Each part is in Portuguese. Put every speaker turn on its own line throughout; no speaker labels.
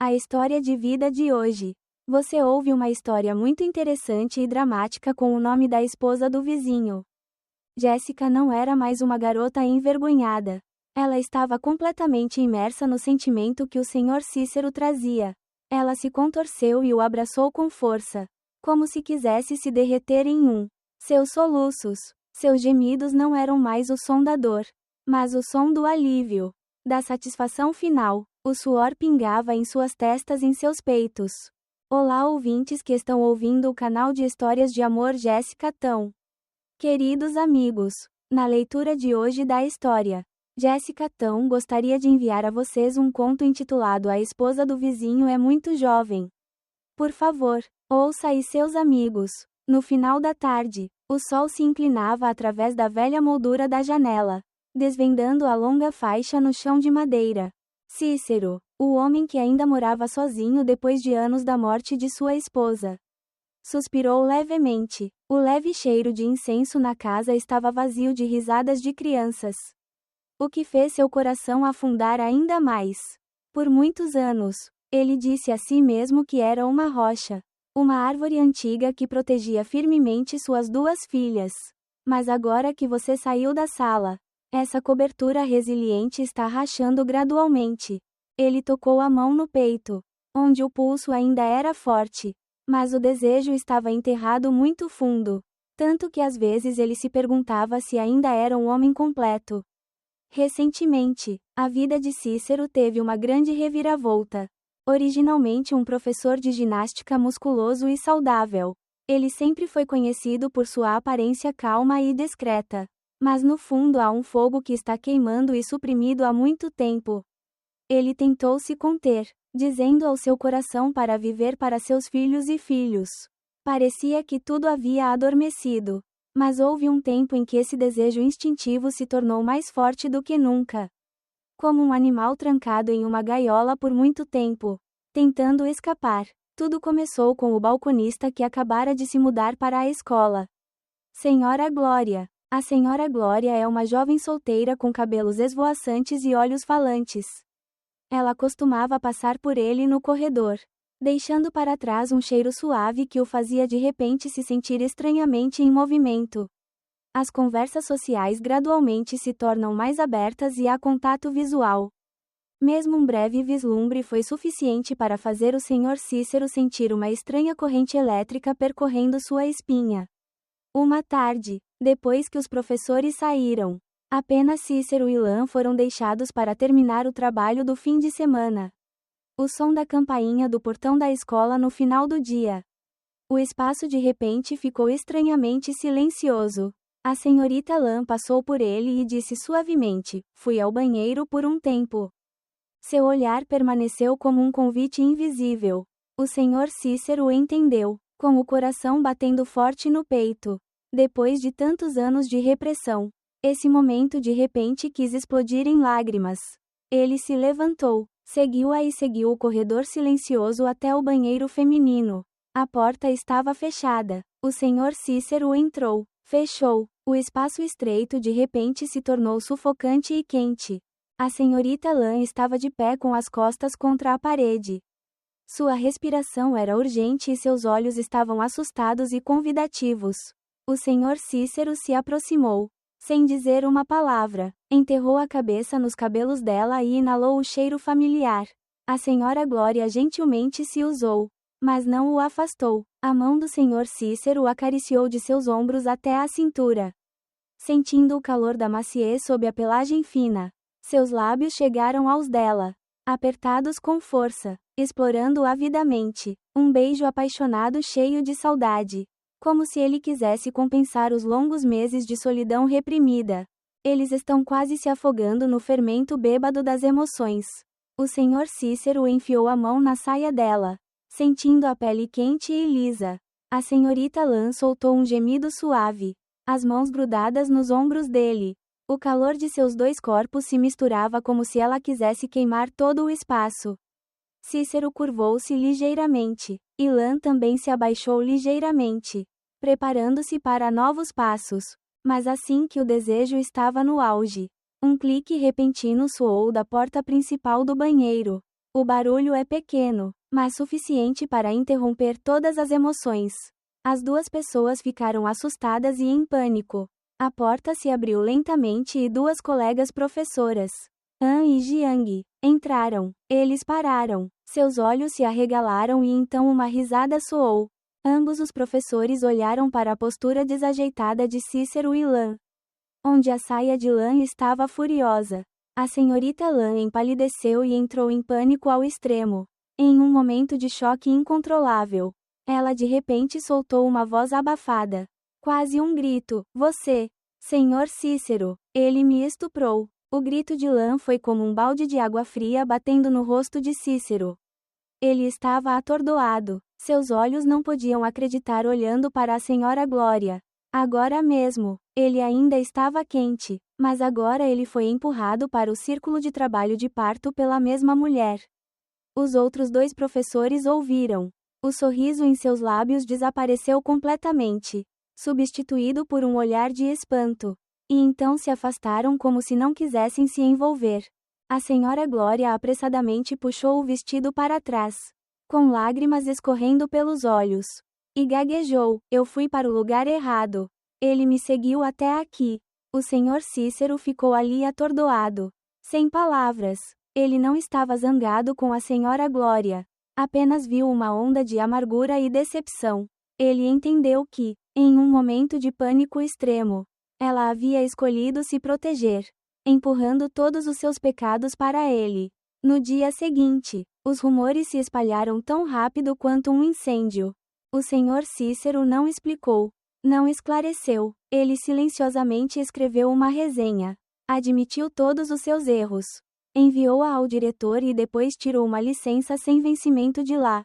A história de vida de hoje. Você ouve uma história muito interessante e dramática com o nome da esposa do vizinho. Jéssica não era mais uma garota envergonhada. Ela estava completamente imersa no sentimento que o Sr. Cícero trazia. Ela se contorceu e o abraçou com força, como se quisesse se derreter em um. Seus soluços, seus gemidos não eram mais o som da dor, mas o som do alívio, da satisfação final. O suor pingava em suas testas e em seus peitos. Olá, ouvintes que estão ouvindo o canal de histórias de amor Jéssica Tão. Queridos amigos, na leitura de hoje da história, Jéssica Tão gostaria de enviar a vocês um conto intitulado A Esposa do Vizinho é Muito Jovem. Por favor, ouça e seus amigos. No final da tarde, o sol se inclinava através da velha moldura da janela, desvendando a longa faixa no chão de madeira. Cícero, o homem que ainda morava sozinho depois de anos da morte de sua esposa, suspirou levemente. O leve cheiro de incenso na casa estava vazio de risadas de crianças, o que fez seu coração afundar ainda mais. Por muitos anos, ele disse a si mesmo que era uma rocha, uma árvore antiga que protegia firmemente suas duas filhas. Mas agora que você saiu da sala, essa cobertura resiliente está rachando gradualmente. Ele tocou a mão no peito, onde o pulso ainda era forte, mas o desejo estava enterrado muito fundo, tanto que às vezes ele se perguntava se ainda era um homem completo. Recentemente, a vida de Cícero teve uma grande reviravolta. Originalmente um professor de ginástica musculoso e saudável, ele sempre foi conhecido por sua aparência calma e discreta. Mas no fundo há um fogo que está queimando e suprimido há muito tempo. Ele tentou se conter, dizendo ao seu coração para viver para seus filhos e filhos. Parecia que tudo havia adormecido. Mas houve um tempo em que esse desejo instintivo se tornou mais forte do que nunca. Como um animal trancado em uma gaiola por muito tempo, tentando escapar. Tudo começou com o balconista que acabara de se mudar para a escola. Senhora Glória. A Senhora Glória é uma jovem solteira com cabelos esvoaçantes e olhos falantes. Ela costumava passar por ele no corredor, deixando para trás um cheiro suave que o fazia de repente se sentir estranhamente em movimento. As conversas sociais gradualmente se tornam mais abertas e há contato visual. Mesmo um breve vislumbre foi suficiente para fazer o Sr. Cícero sentir uma estranha corrente elétrica percorrendo sua espinha. Uma tarde, depois que os professores saíram, apenas Cícero e Lã foram deixados para terminar o trabalho do fim de semana. O som da campainha do portão da escola no final do dia. O espaço de repente ficou estranhamente silencioso. A senhorita Lã passou por ele e disse suavemente: "Fui ao banheiro por um tempo." Seu olhar permaneceu como um convite invisível. O Sr. Cícero entendeu, com o coração batendo forte no peito. Depois de tantos anos de repressão, esse momento de repente quis explodir em lágrimas. Ele se levantou, seguiu-a e seguiu o corredor silencioso até o banheiro feminino. A porta estava fechada. O Sr. Cícero entrou, fechou. O espaço estreito de repente se tornou sufocante e quente. A senhorita Lã estava de pé com as costas contra a parede. Sua respiração era urgente e seus olhos estavam assustados e convidativos. O Sr. Cícero se aproximou, sem dizer uma palavra, enterrou a cabeça nos cabelos dela e inalou o cheiro familiar. A Senhora Glória gentilmente se usou, mas não o afastou. A mão do Sr. Cícero o acariciou de seus ombros até a cintura. Sentindo o calor da maciez sob a pelagem fina, seus lábios chegaram aos dela, apertados com força, explorando avidamente, um beijo apaixonado cheio de saudade. Como se ele quisesse compensar os longos meses de solidão reprimida. Eles estão quase se afogando no fermento bêbado das emoções. O Sr. Cícero enfiou a mão na saia dela, sentindo a pele quente e lisa. A senhorita Lã soltou um gemido suave, as mãos grudadas nos ombros dele. O calor de seus dois corpos se misturava como se ela quisesse queimar todo o espaço. Cícero curvou-se ligeiramente, e Lã também se abaixou ligeiramente, preparando-se para novos passos. Mas assim que o desejo estava no auge, um clique repentino soou da porta principal do banheiro. O barulho é pequeno, mas suficiente para interromper todas as emoções. As duas pessoas ficaram assustadas e em pânico. A porta se abriu lentamente e duas colegas professoras, An e Jiang, entraram. Eles pararam. Seus olhos se arregalaram e então uma risada soou. Ambos os professores olharam para a postura desajeitada de Cícero e Lan, onde a saia de Lan estava furiosa. A senhorita Lan empalideceu e entrou em pânico ao extremo. Em um momento de choque incontrolável, ela de repente soltou uma voz abafada. Quase um grito. Você, senhor Cícero, ele me estuprou. O grito de Lan foi como um balde de água fria batendo no rosto de Cícero. Ele estava atordoado. Seus olhos não podiam acreditar olhando para a senhora Glória. Agora mesmo, ele ainda estava quente, mas agora ele foi empurrado para o círculo de trabalho de parto pela mesma mulher. Os outros dois professores ouviram. O sorriso em seus lábios desapareceu completamente, substituído por um olhar de espanto. E então se afastaram como se não quisessem se envolver. A senhora Glória apressadamente puxou o vestido para trás, com lágrimas escorrendo pelos olhos. E gaguejou: eu fui para o lugar errado. Ele me seguiu até aqui. O senhor Cícero ficou ali atordoado, sem palavras. Ele não estava zangado com a senhora Glória. Apenas viu uma onda de amargura e decepção. Ele entendeu que, em um momento de pânico extremo, ela havia escolhido se proteger, empurrando todos os seus pecados para ele. No dia seguinte, os rumores se espalharam tão rápido quanto um incêndio. O senhor Cícero não explicou, não esclareceu. Ele silenciosamente escreveu uma resenha. Admitiu todos os seus erros. Enviou-a ao diretor e depois tirou uma licença sem vencimento de lá.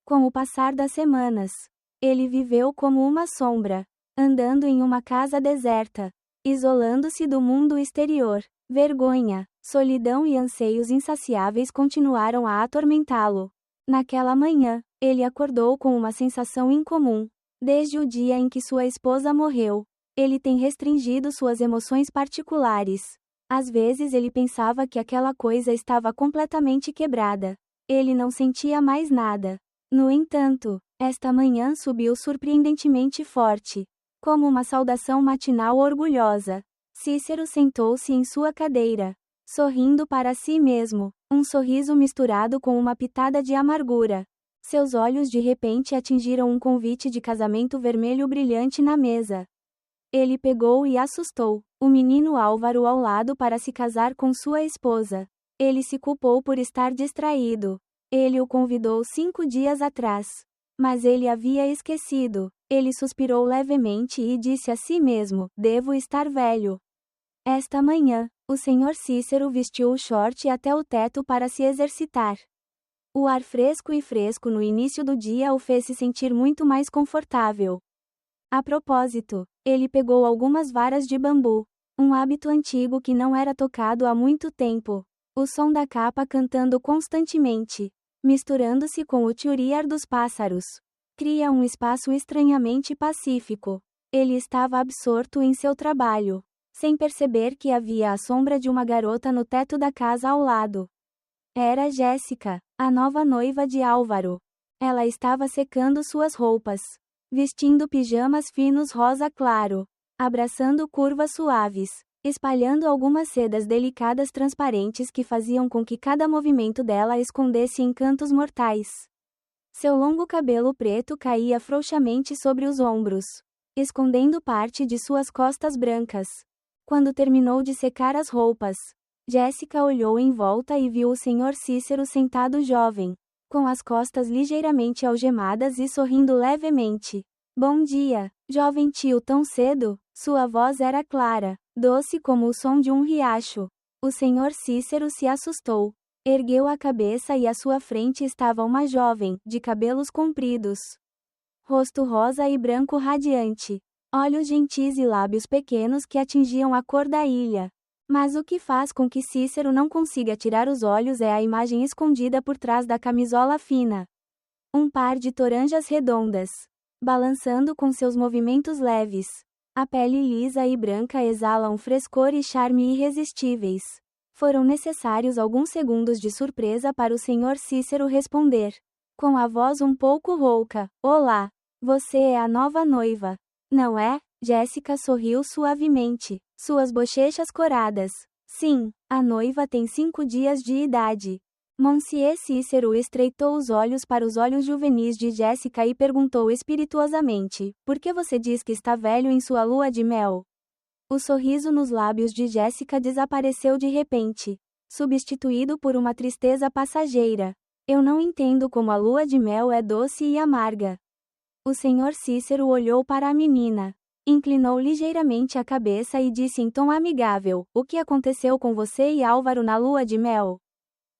Com o passar das semanas, ele viveu como uma sombra, andando em uma casa deserta, isolando-se do mundo exterior. Vergonha, solidão e anseios insaciáveis continuaram a atormentá-lo. Naquela manhã, ele acordou com uma sensação incomum. Desde o dia em que sua esposa morreu, ele tem restringido suas emoções particulares. Às vezes ele pensava que aquela coisa estava completamente quebrada. Ele não sentia mais nada. No entanto, esta manhã subiu surpreendentemente forte, como uma saudação matinal orgulhosa. Cícero sentou-se em sua cadeira, sorrindo para si mesmo, um sorriso misturado com uma pitada de amargura. Seus olhos de repente atingiram um convite de casamento vermelho brilhante na mesa. Ele pegou e assustou o menino Álvaro ao lado para se casar com sua esposa. Ele se culpou por estar distraído. Ele o convidou 5 dias atrás. Mas ele havia esquecido. Ele suspirou levemente e disse a si mesmo: devo estar velho. Esta manhã, o senhor Cícero vestiu o short até o teto para se exercitar. O ar fresco e fresco no início do dia o fez se sentir muito mais confortável. A propósito, ele pegou algumas varas de bambu, um hábito antigo que não era tocado há muito tempo. O som da capa cantando constantemente, misturando-se com o tchuriar dos pássaros, cria um espaço estranhamente pacífico. Ele estava absorto em seu trabalho, sem perceber que havia a sombra de uma garota no teto da casa ao lado. Era Jéssica, a nova noiva de Álvaro. Ela estava secando suas roupas, vestindo pijamas finos rosa claro, abraçando curvas suaves, espalhando algumas sedas delicadas transparentes que faziam com que cada movimento dela escondesse encantos mortais. Seu longo cabelo preto caía frouxamente sobre os ombros, escondendo parte de suas costas brancas. Quando terminou de secar as roupas, Jéssica olhou em volta e viu o senhor Cícero sentado jovem, com as costas ligeiramente algemadas e sorrindo levemente. Bom dia, jovem tio, tão cedo? Sua voz era clara, doce como o som de um riacho. O senhor Cícero se assustou. Ergueu a cabeça e à sua frente estava uma jovem, de cabelos compridos, rosto rosa e branco radiante, olhos gentis e lábios pequenos que atingiam a cor da ilha. Mas o que faz com que Cícero não consiga tirar os olhos é a imagem escondida por trás da camisola fina. Um par de toranjas redondas, balançando com seus movimentos leves. A pele lisa e branca exala um frescor e charme irresistíveis. Foram necessários alguns segundos de surpresa para o Sr. Cícero responder. Com a voz um pouco rouca: Olá, você é a nova noiva, não é? Jéssica sorriu suavemente, suas bochechas coradas. Sim, a noiva tem 5 dias de idade. Monsieur Cícero estreitou os olhos para os olhos juvenis de Jéssica e perguntou espirituosamente: Por que você diz que está velho em sua lua de mel? O sorriso nos lábios de Jéssica desapareceu de repente, substituído por uma tristeza passageira. Eu não entendo como a lua de mel é doce e amarga. O Sr. Cícero olhou para a menina, inclinou ligeiramente a cabeça e disse em tom amigável: O que aconteceu com você e Álvaro na lua de mel?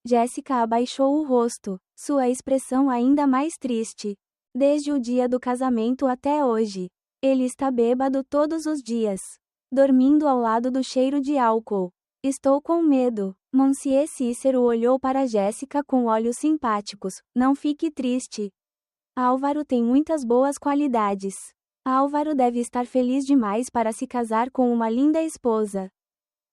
Jéssica abaixou o rosto, sua expressão ainda mais triste. Desde o dia do casamento até hoje. Ele está bêbado todos os dias. Dormindo ao lado do cheiro de álcool. Estou com medo. Monsieur Cícero olhou para Jéssica com olhos simpáticos. Não fique triste. Álvaro tem muitas boas qualidades. Álvaro deve estar feliz demais para se casar com uma linda esposa.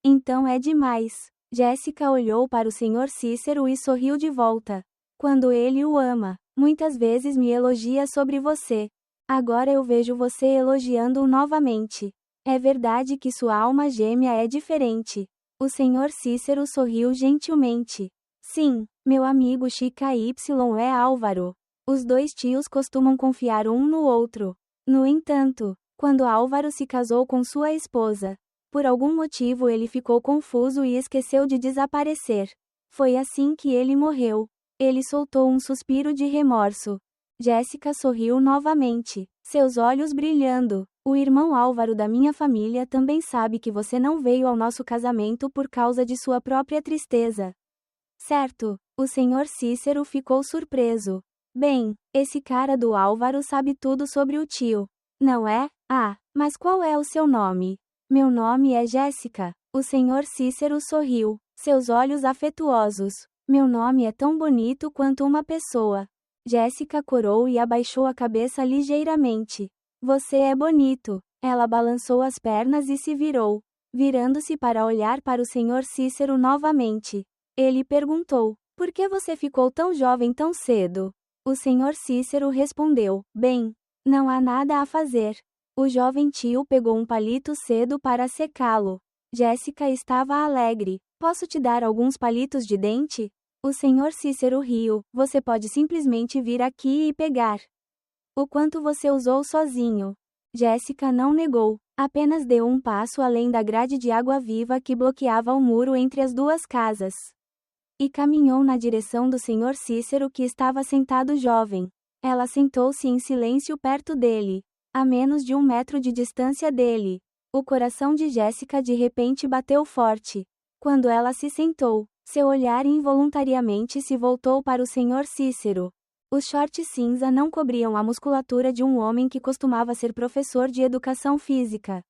Então é demais. Jéssica olhou para o Sr. Cícero e sorriu de volta. Quando ele o ama, muitas vezes me elogia sobre você. Agora eu vejo você elogiando-o novamente. É verdade que sua alma gêmea é diferente. O Sr. Cícero sorriu gentilmente. Sim, meu amigo Chica Y é Álvaro. Os dois tios costumam confiar um no outro. No entanto, quando Álvaro se casou com sua esposa, por algum motivo ele ficou confuso e esqueceu de desaparecer. Foi assim que ele morreu. Ele soltou um suspiro de remorso. Jéssica sorriu novamente, seus olhos brilhando. O irmão Álvaro da minha família também sabe que você não veio ao nosso casamento por causa de sua própria tristeza. Certo, o Sr. Cícero ficou surpreso. Bem, esse cara do Álvaro sabe tudo sobre o tio, não é? Ah, mas qual é o seu nome? Meu nome é Jéssica. O Sr. Cícero sorriu, seus olhos afetuosos. Meu nome é tão bonito quanto uma pessoa. Jéssica corou e abaixou a cabeça ligeiramente. Você é bonito. Ela balançou as pernas e se virou, virando-se para olhar para o Sr. Cícero novamente. Ele perguntou: Por que você ficou tão jovem tão cedo? O Sr. Cícero respondeu: Bem, não há nada a fazer. O jovem tio pegou um palito cedo para secá-lo. Jéssica estava alegre. Posso te dar alguns palitos de dente? O Sr. Cícero riu. Você pode simplesmente vir aqui e pegar. O quanto você usou sozinho? Jéssica não negou. Apenas deu um passo além da grade de água-viva que bloqueava o muro entre as duas casas. E caminhou na direção do Sr. Cícero que estava sentado jovem. Ela sentou-se em silêncio perto dele, a menos de 1 metro de distância dele. O coração de Jéssica de repente bateu forte. Quando ela se sentou, seu olhar involuntariamente se voltou para o Sr. Cícero. Os shorts cinza não cobriam a musculatura de um homem que costumava ser professor de educação física.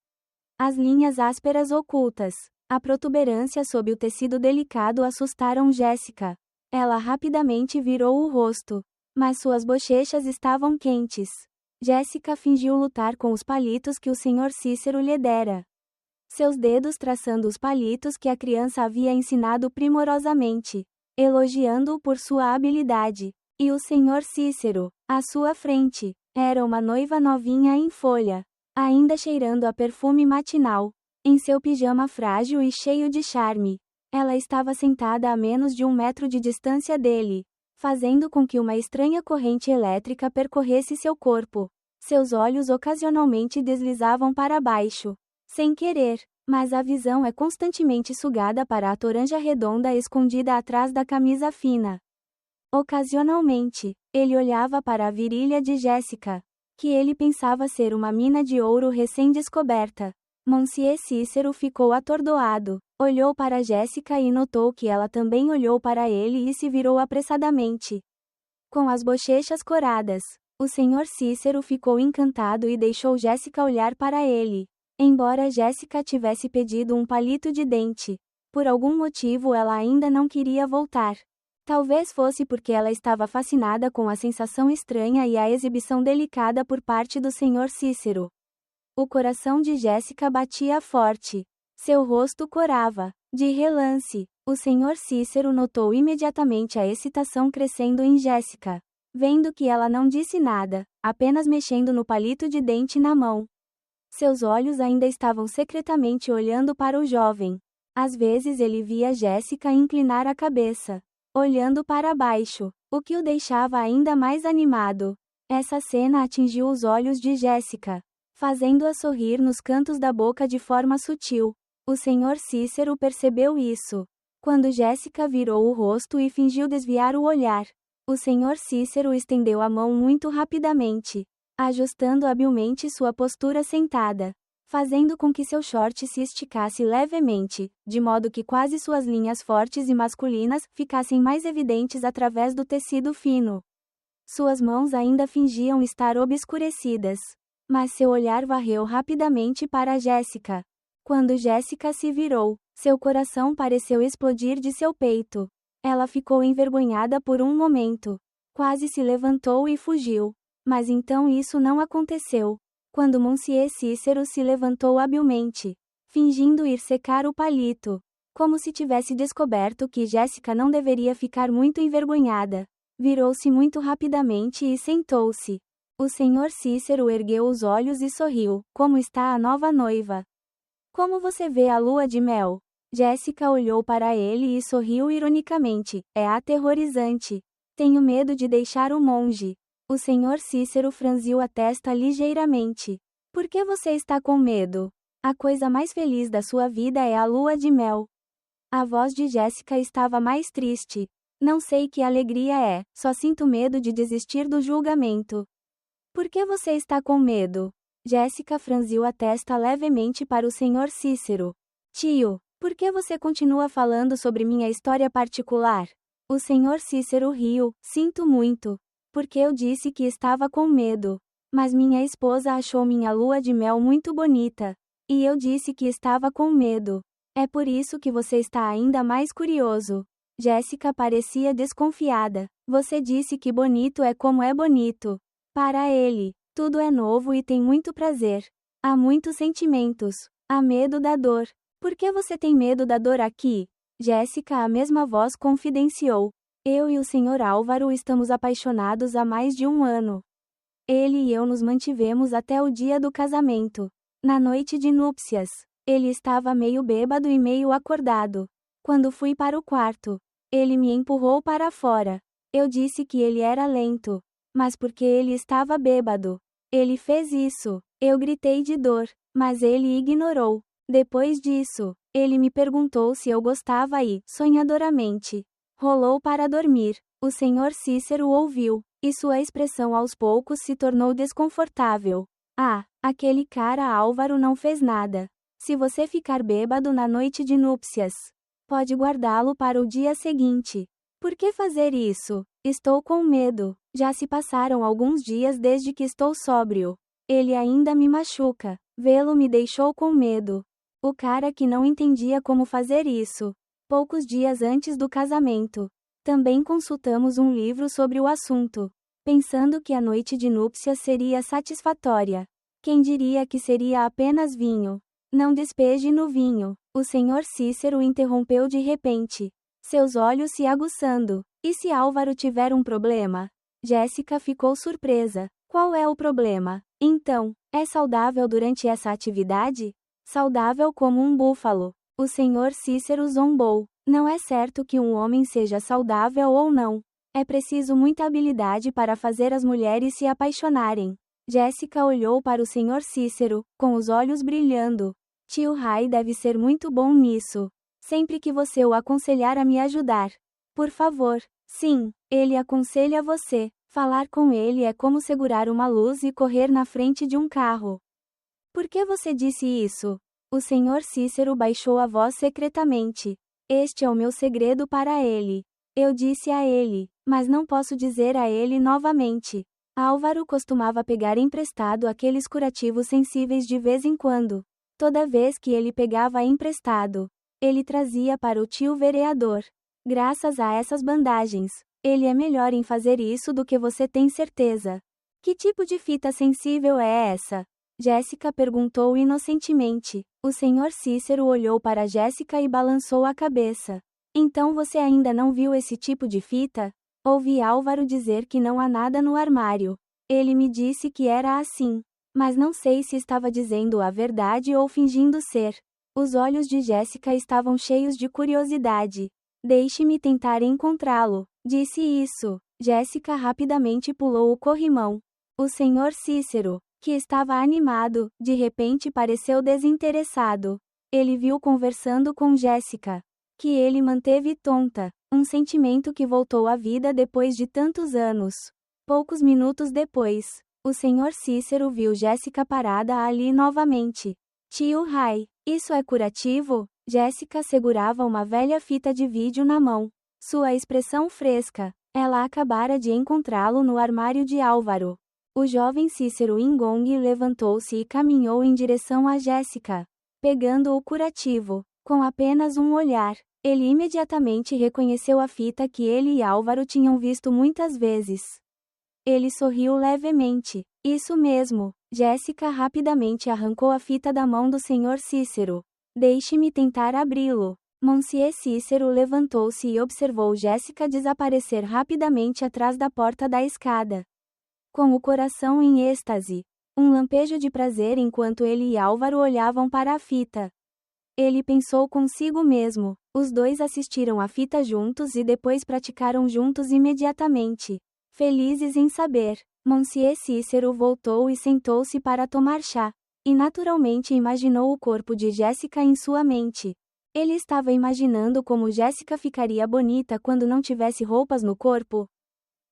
As linhas ásperas ocultas, a protuberância sob o tecido delicado assustaram Jéssica. Ela rapidamente virou o rosto, mas suas bochechas estavam quentes. Jéssica fingiu lutar com os palitos que o Sr. Cícero lhe dera. Seus dedos traçando os palitos que a criança havia ensinado primorosamente, elogiando-o por sua habilidade. E o Sr. Cícero, à sua frente, era uma noiva novinha em folha, ainda cheirando a perfume matinal, em seu pijama frágil e cheio de charme. Ela estava sentada a menos de 1 metro de distância dele, fazendo com que uma estranha corrente elétrica percorresse seu corpo. Seus olhos ocasionalmente deslizavam para baixo, sem querer, mas a visão é constantemente sugada para a toranja redonda escondida atrás da camisa fina. Ocasionalmente, ele olhava para a virilha de Jéssica, que ele pensava ser uma mina de ouro recém-descoberta. Monsieur Cícero ficou atordoado, olhou para Jéssica e notou que ela também olhou para ele e se virou apressadamente. Com as bochechas coradas, o Sr. Cícero ficou encantado e deixou Jéssica olhar para ele. Embora Jéssica tivesse pedido um palito de dente, por algum motivo ela ainda não queria voltar. Talvez fosse porque ela estava fascinada com a sensação estranha e a exibição delicada por parte do Sr. Cícero. O coração de Jéssica batia forte. Seu rosto corava. De relance, O senhor Cícero notou imediatamente a excitação crescendo em Jéssica. Vendo que ela não disse nada, apenas mexendo no palito de dente na mão. Seus olhos ainda estavam secretamente olhando para o jovem. Às vezes ele via Jéssica inclinar a cabeça, olhando para baixo, o que o deixava ainda mais animado. Essa cena atingiu os olhos de Jéssica, fazendo-a sorrir nos cantos da boca de forma sutil. O senhor Cícero percebeu isso. Quando Jéssica virou o rosto e fingiu desviar o olhar, o senhor Cícero estendeu a mão muito rapidamente, ajustando habilmente sua postura sentada, fazendo com que seu short se esticasse levemente, de modo que quase suas linhas fortes e masculinas ficassem mais evidentes através do tecido fino. Suas mãos ainda fingiam estar obscurecidas, mas seu olhar varreu rapidamente para Jéssica. Quando Jéssica se virou, seu coração pareceu explodir de seu peito. Ela ficou envergonhada por um momento. Quase se levantou e fugiu. Mas então isso não aconteceu. Quando Monsieur Cícero se levantou habilmente, fingindo ir secar o palito, como se tivesse descoberto que Jéssica não deveria ficar muito envergonhada, virou-se muito rapidamente e sentou-se. O senhor Cícero ergueu os olhos e sorriu. Como está a nova noiva? Como você vê a lua de mel? Jéssica olhou para ele e sorriu ironicamente. É aterrorizante. Tenho medo de deixar o monge. O senhor Cícero franziu a testa ligeiramente. Por que você está com medo? A coisa mais feliz da sua vida é a lua de mel. A voz de Jéssica estava mais triste. Não sei que alegria é, só sinto medo de desistir do julgamento. Por que você está com medo? Jéssica franziu a testa levemente para o senhor Cícero. Tio, por que você continua falando sobre minha história particular? O senhor Cícero riu. Sinto muito. Porque eu disse que estava com medo. Mas minha esposa achou minha lua de mel muito bonita. E eu disse que estava com medo. É por isso que você está ainda mais curioso. Jéssica parecia desconfiada. Você disse que bonito é como é bonito. Para ele, tudo é novo e tem muito prazer. Há muitos sentimentos. Há medo da dor. Por que você tem medo da dor aqui? Jéssica, a mesma voz confidenciou. Eu e o senhor Álvaro estamos apaixonados há mais de um ano. Ele e eu nos mantivemos até o dia do casamento. Na noite de núpcias, ele estava meio bêbado e meio acordado. Quando fui para o quarto, ele me empurrou para fora. Eu disse que ele era lento, mas porque ele estava bêbado. Ele fez isso. Eu gritei de dor, mas ele ignorou. Depois disso, ele me perguntou se eu gostava e, sonhadoramente, rolou para dormir. O senhor Cícero ouviu, e sua expressão aos poucos se tornou desconfortável. Ah, aquele cara Álvaro não fez nada. Se você ficar bêbado na noite de núpcias, pode guardá-lo para o dia seguinte. Por que fazer isso? Estou com medo. Já se passaram alguns dias desde que estou sóbrio. Ele ainda me machuca. Vê-lo me deixou com medo. O cara que não entendia como fazer isso. Poucos dias antes do casamento, também consultamos um livro sobre o assunto, pensando que a noite de núpcias seria satisfatória. Quem diria que seria apenas vinho? Não despeje no vinho. O senhor Cícero interrompeu de repente, seus olhos se aguçando. E se Álvaro tiver um problema? Jéssica ficou surpresa. Qual é o problema? Então, é saudável durante essa atividade? Saudável como um búfalo. O senhor Cícero zombou. Não é certo que um homem seja saudável ou não. É preciso muita habilidade para fazer as mulheres se apaixonarem. Jéssica olhou para o senhor Cícero, com os olhos brilhando. Tio Rai deve ser muito bom nisso. Sempre que você o aconselhar a me ajudar. Por favor. Sim, ele aconselha você. Falar com ele é como segurar uma luz e correr na frente de um carro. Por que você disse isso? O senhor Cícero baixou a voz secretamente. Este é o meu segredo para ele. Eu disse a ele, mas não posso dizer a ele novamente. Álvaro costumava pegar emprestado aqueles curativos sensíveis de vez em quando. Toda vez que ele pegava emprestado, ele trazia para o tio vereador. Graças a essas bandagens, ele é melhor em fazer isso do que você tem certeza. Que tipo de fita sensível é essa? Jéssica perguntou inocentemente. O senhor Cícero olhou para Jéssica e balançou a cabeça. Então você ainda não viu esse tipo de fita? Ouvi Álvaro dizer que não há nada no armário. Ele me disse que era assim. Mas não sei se estava dizendo a verdade ou fingindo ser. Os olhos de Jéssica estavam cheios de curiosidade. Deixe-me tentar encontrá-lo. Disse isso. Jéssica rapidamente pulou o corrimão. O senhor Cícero, que estava animado, de repente pareceu desinteressado. Ele viu conversando com Jéssica, que ele manteve tonta, um sentimento que voltou à vida depois de tantos anos. Poucos minutos depois, o senhor Cícero viu Jéssica parada ali novamente. Tio Rai, isso é curativo? Jéssica segurava uma velha fita de vídeo na mão. Sua expressão fresca. Ela acabara de encontrá-lo no armário de Álvaro. O jovem Cícero Ingong levantou-se e caminhou em direção a Jéssica, pegando o curativo. Com apenas um olhar, ele imediatamente reconheceu a fita que ele e Álvaro tinham visto muitas vezes. Ele sorriu levemente. Isso mesmo. Jéssica rapidamente arrancou a fita da mão do senhor Cícero. Deixe-me tentar abri-lo. Monsieur Cícero levantou-se e observou Jéssica desaparecer rapidamente atrás da porta da escada. Com o coração em êxtase. Um lampejo de prazer enquanto ele e Álvaro olhavam para a fita. Ele pensou consigo mesmo. Os dois assistiram a fita juntos e depois praticaram juntos imediatamente. Felizes em saber. Monsieur Cícero voltou e sentou-se para tomar chá. E naturalmente imaginou o corpo de Jéssica em sua mente. Ele estava imaginando como Jéssica ficaria bonita quando não tivesse roupas no corpo.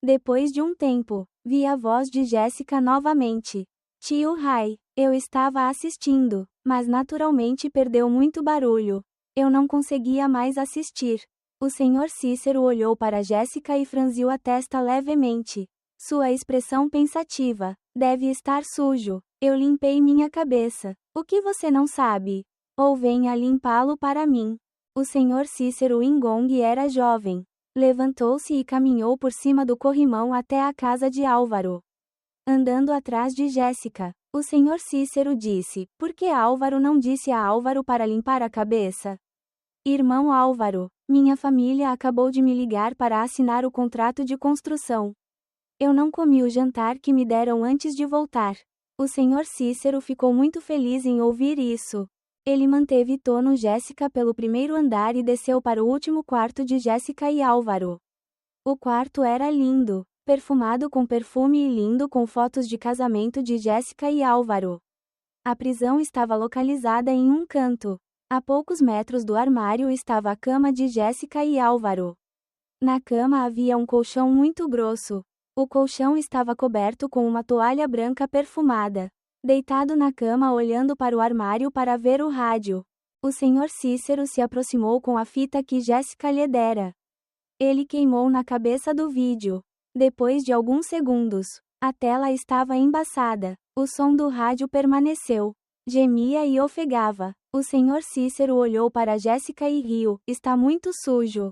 Depois de um tempo, vi a voz de Jéssica novamente. Tio Rai, eu estava assistindo, mas naturalmente perdeu muito barulho. Eu não conseguia mais assistir. O senhor Cícero olhou para Jéssica e franziu a testa levemente. Sua expressão pensativa. Deve estar sujo. Eu limpei minha cabeça. O que você não sabe? Ou venha limpá-lo para mim. O senhor Cícero Ingong era jovem. Levantou-se e caminhou por cima do corrimão até a casa de Álvaro. Andando atrás de Jéssica, o senhor Cícero disse: por que Álvaro não disse a Álvaro para limpar a cabeça? Irmão Álvaro, minha família acabou de me ligar para assinar o contrato de construção. Eu não comi o jantar que me deram antes de voltar. O senhor Cícero ficou muito feliz em ouvir isso. Ele manteve tono Jéssica pelo primeiro andar e desceu para o último quarto de Jéssica e Álvaro. O quarto era lindo, perfumado com perfume e lindo com fotos de casamento de Jéssica e Álvaro. A prisão estava localizada em um canto. A poucos metros do armário estava a cama de Jéssica e Álvaro. Na cama havia um colchão muito grosso. O colchão estava coberto com uma toalha branca perfumada. Deitado na cama olhando para o armário para ver o rádio. O senhor Cícero se aproximou com a fita que Jéssica lhe dera. Ele queimou na cabeça do vídeo. Depois de alguns segundos, a tela estava embaçada. O som do rádio permaneceu. Gemia e ofegava. O senhor Cícero olhou para Jéssica e riu. Está muito sujo.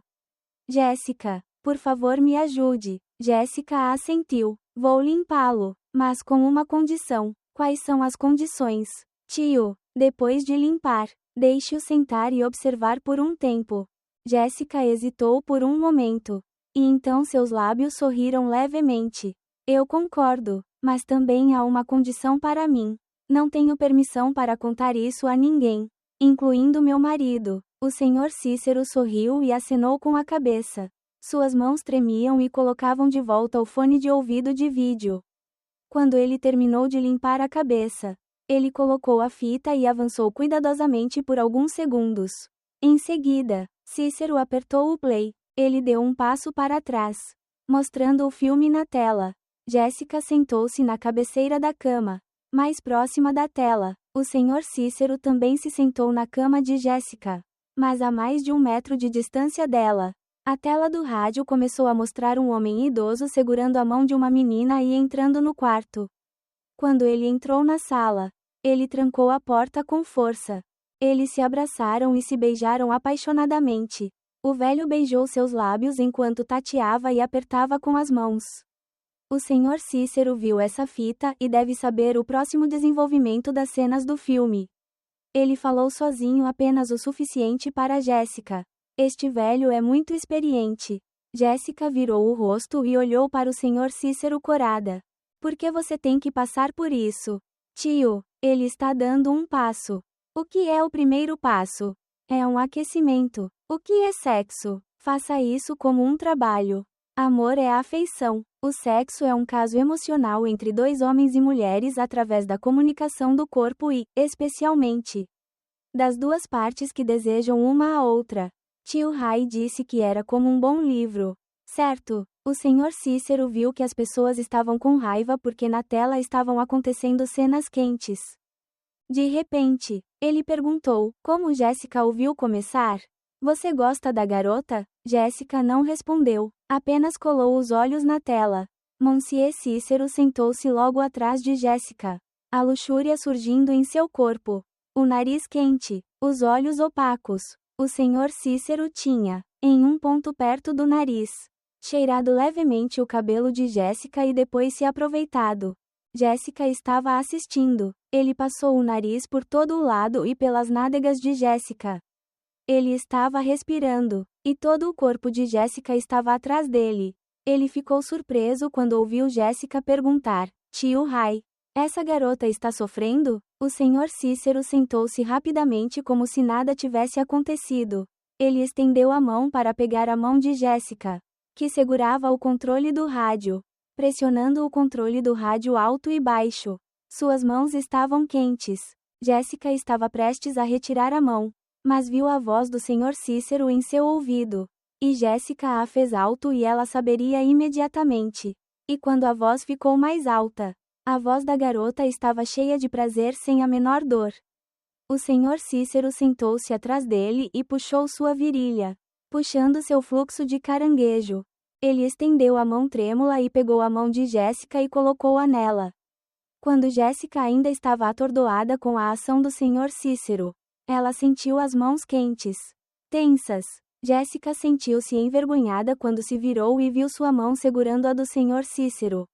Jéssica, por favor me ajude. Jéssica assentiu. Vou limpá-lo, mas com uma condição. Quais são as condições? Tio, depois de limpar, deixe-o sentar e observar por um tempo. Jéssica hesitou por um momento. E então seus lábios sorriram levemente. Eu concordo, mas também há uma condição para mim. Não tenho permissão para contar isso a ninguém, incluindo meu marido. O senhor Cícero sorriu e acenou com a cabeça. Suas mãos tremiam e colocavam de volta o fone de ouvido de vídeo. Quando ele terminou de limpar a cabeça, ele colocou a fita e avançou cuidadosamente por alguns segundos. Em seguida, Cícero apertou o play. Ele deu um passo para trás, mostrando o filme na tela. Jéssica sentou-se na cabeceira da cama, mais próxima da tela. O senhor Cícero também se sentou na cama de Jéssica, mas a mais de 1 metro de distância dela. A tela do rádio começou a mostrar um homem idoso segurando a mão de uma menina e entrando no quarto. Quando ele entrou na sala, ele trancou a porta com força. Eles se abraçaram e se beijaram apaixonadamente. O velho beijou seus lábios enquanto tateava e apertava com as mãos. O senhor Cícero viu essa fita e deve saber o próximo desenvolvimento das cenas do filme. Ele falou sozinho apenas o suficiente para Jéssica. Este velho é muito experiente. Jéssica virou o rosto e olhou para o Sr. Cícero corada. Por que você tem que passar por isso? Tio, ele está dando um passo. O que é o primeiro passo? É um aquecimento. O que é sexo? Faça isso como um trabalho. Amor é a afeição. O sexo é um caso emocional entre dois homens e mulheres através da comunicação do corpo e, especialmente, das duas partes que desejam uma a outra. Tio Rai disse que era como um bom livro. Certo, o Sr. Cícero viu que as pessoas estavam com raiva porque na tela estavam acontecendo cenas quentes. De repente, ele perguntou, como Jéssica ouviu começar? Você gosta da garota? Jéssica não respondeu, apenas colou os olhos na tela. Monsieur Cícero sentou-se logo atrás de Jéssica. A luxúria surgindo em seu corpo. O nariz quente, os olhos opacos. O Sr. Cícero tinha, em um ponto perto do nariz, cheirado levemente o cabelo de Jéssica e depois se aproveitado. Jéssica estava assistindo. Ele passou o nariz por todo o lado e pelas nádegas de Jéssica. Ele estava respirando, e todo o corpo de Jéssica estava atrás dele. Ele ficou surpreso quando ouviu Jéssica perguntar, Tio Rai, essa garota está sofrendo? O Sr. Cícero sentou-se rapidamente como se nada tivesse acontecido. Ele estendeu a mão para pegar a mão de Jéssica, que segurava o controle do rádio, pressionando o controle do rádio alto e baixo. Suas mãos estavam quentes. Jéssica estava prestes a retirar a mão, mas viu a voz do Sr. Cícero em seu ouvido. E Jéssica a fez alto e ela saberia imediatamente. E quando a voz ficou mais alta, a voz da garota estava cheia de prazer sem a menor dor. O Sr. Cícero sentou-se atrás dele e puxou sua virilha, puxando seu fluxo de caranguejo. Ele estendeu a mão trêmula e pegou a mão de Jéssica e colocou-a nela. Quando Jéssica ainda estava atordoada com a ação do Sr. Cícero, ela sentiu as mãos quentes, tensas. Jéssica sentiu-se envergonhada quando se virou e viu sua mão segurando a do Sr. Cícero.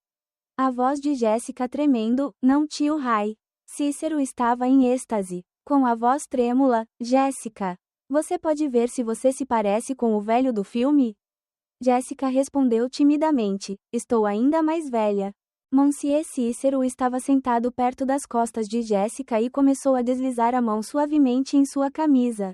A voz de Jéssica tremendo, não tio Rai. Cícero estava em êxtase. Com a voz trêmula, Jéssica, você pode ver se você se parece com o velho do filme? Jéssica respondeu timidamente, estou ainda mais velha. Monsieur Cícero estava sentado perto das costas de Jéssica e começou a deslizar a mão suavemente em sua camisa.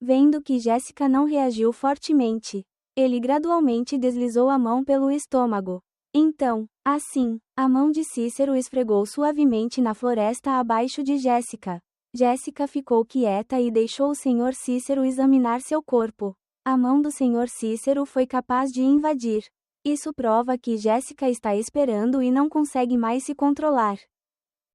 Vendo que Jéssica não reagiu fortemente, ele gradualmente deslizou a mão pelo estômago. Então, assim, a mão de Cícero esfregou suavemente na floresta abaixo de Jéssica. Jéssica ficou quieta e deixou o Sr. Cícero examinar seu corpo. A mão do Sr. Cícero foi capaz de invadir. Isso prova que Jéssica está esperando e não consegue mais se controlar.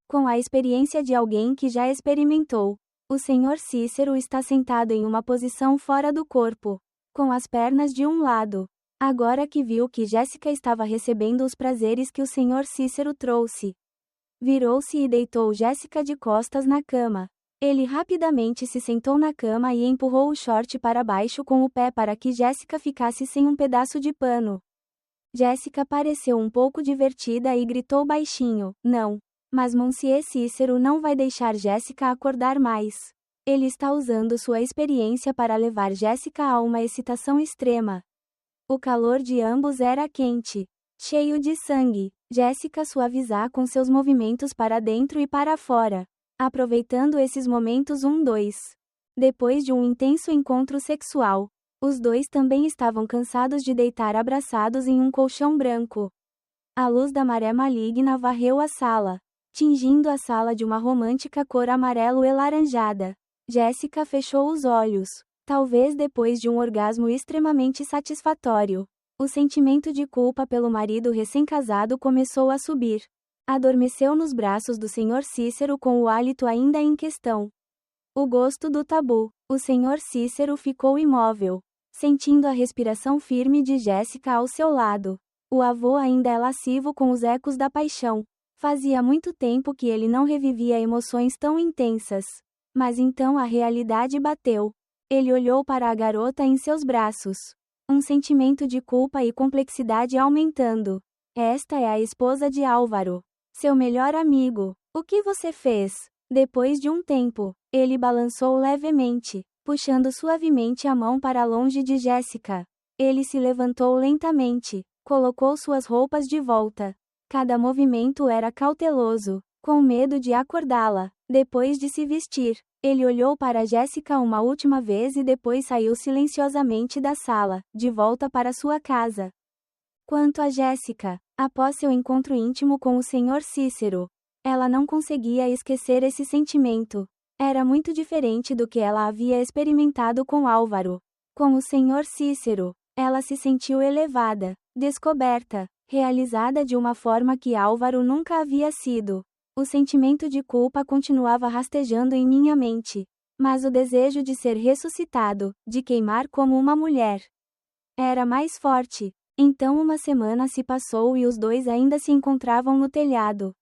Com a experiência de alguém que já experimentou, o Sr. Cícero está sentado em uma posição fora do corpo, com as pernas de um lado. Agora que viu que Jéssica estava recebendo os prazeres que o Sr. Cícero trouxe, virou-se e deitou Jéssica de costas na cama. Ele rapidamente se sentou na cama e empurrou o short para baixo com o pé para que Jéssica ficasse sem um pedaço de pano. Jéssica pareceu um pouco divertida e gritou baixinho, não. Mas Monsieur Cícero não vai deixar Jéssica acordar mais. Ele está usando sua experiência para levar Jéssica a uma excitação extrema. O calor de ambos era quente, cheio de sangue. Jéssica suavizar com seus movimentos para dentro e para fora, aproveitando esses momentos 1-2. Depois de um intenso encontro sexual, os dois também estavam cansados de deitar abraçados em um colchão branco. A luz da maré maligna varreu a sala, tingindo a sala de uma romântica cor amarelo-elaranjada. Jéssica fechou os olhos, talvez depois de um orgasmo extremamente satisfatório. O sentimento de culpa pelo marido recém-casado começou a subir. Adormeceu nos braços do Sr. Cícero com o hálito ainda em questão. O gosto do tabu. O Sr. Cícero ficou imóvel, sentindo a respiração firme de Jéssica ao seu lado. O avô ainda é lascivo com os ecos da paixão. Fazia muito tempo que ele não revivia emoções tão intensas. Mas então a realidade bateu. Ele olhou para a garota em seus braços. Um sentimento de culpa e complexidade aumentando. Esta é a esposa de Álvaro, seu melhor amigo. O que você fez? Depois de um tempo, ele balançou levemente. puxando suavemente a mão para longe de Jéssica. Ele se levantou lentamente, colocou suas roupas de volta. Cada movimento era cauteloso, com medo de acordá-la. Depois de se vestir, ele olhou para Jéssica uma última vez e depois saiu silenciosamente da sala, de volta para sua casa. Quanto a Jéssica, após seu encontro íntimo com o Sr. Cícero, ela não conseguia esquecer esse sentimento. Era muito diferente do que ela havia experimentado com Álvaro. Com o Sr. Cícero, ela se sentiu elevada, descoberta, realizada de uma forma que Álvaro nunca havia sido. O sentimento de culpa continuava rastejando em minha mente, mas o desejo de ser ressuscitado, de queimar como uma mulher, era mais forte. Então uma semana se passou e os dois ainda se encontravam no telhado.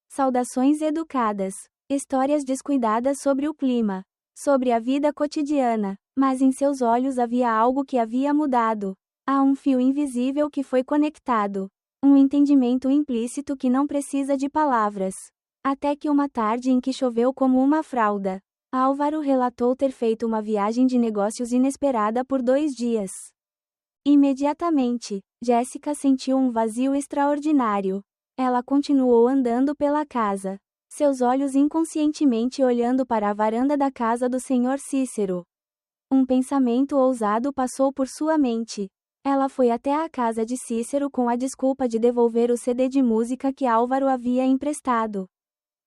Saudações educadas, histórias descuidadas sobre o clima, sobre a vida cotidiana, mas em seus olhos havia algo que havia mudado. Há um fio invisível que foi conectado, um entendimento implícito que não precisa de palavras. Até que uma tarde em que choveu como uma fralda, Álvaro relatou ter feito uma viagem de negócios inesperada por 2 dias. Imediatamente, Jéssica sentiu um vazio extraordinário. Ela continuou andando pela casa, seus olhos inconscientemente olhando para a varanda da casa do Sr. Cícero. Um pensamento ousado passou por sua mente. Ela foi até a casa de Cícero com a desculpa de devolver o CD de música que Álvaro havia emprestado.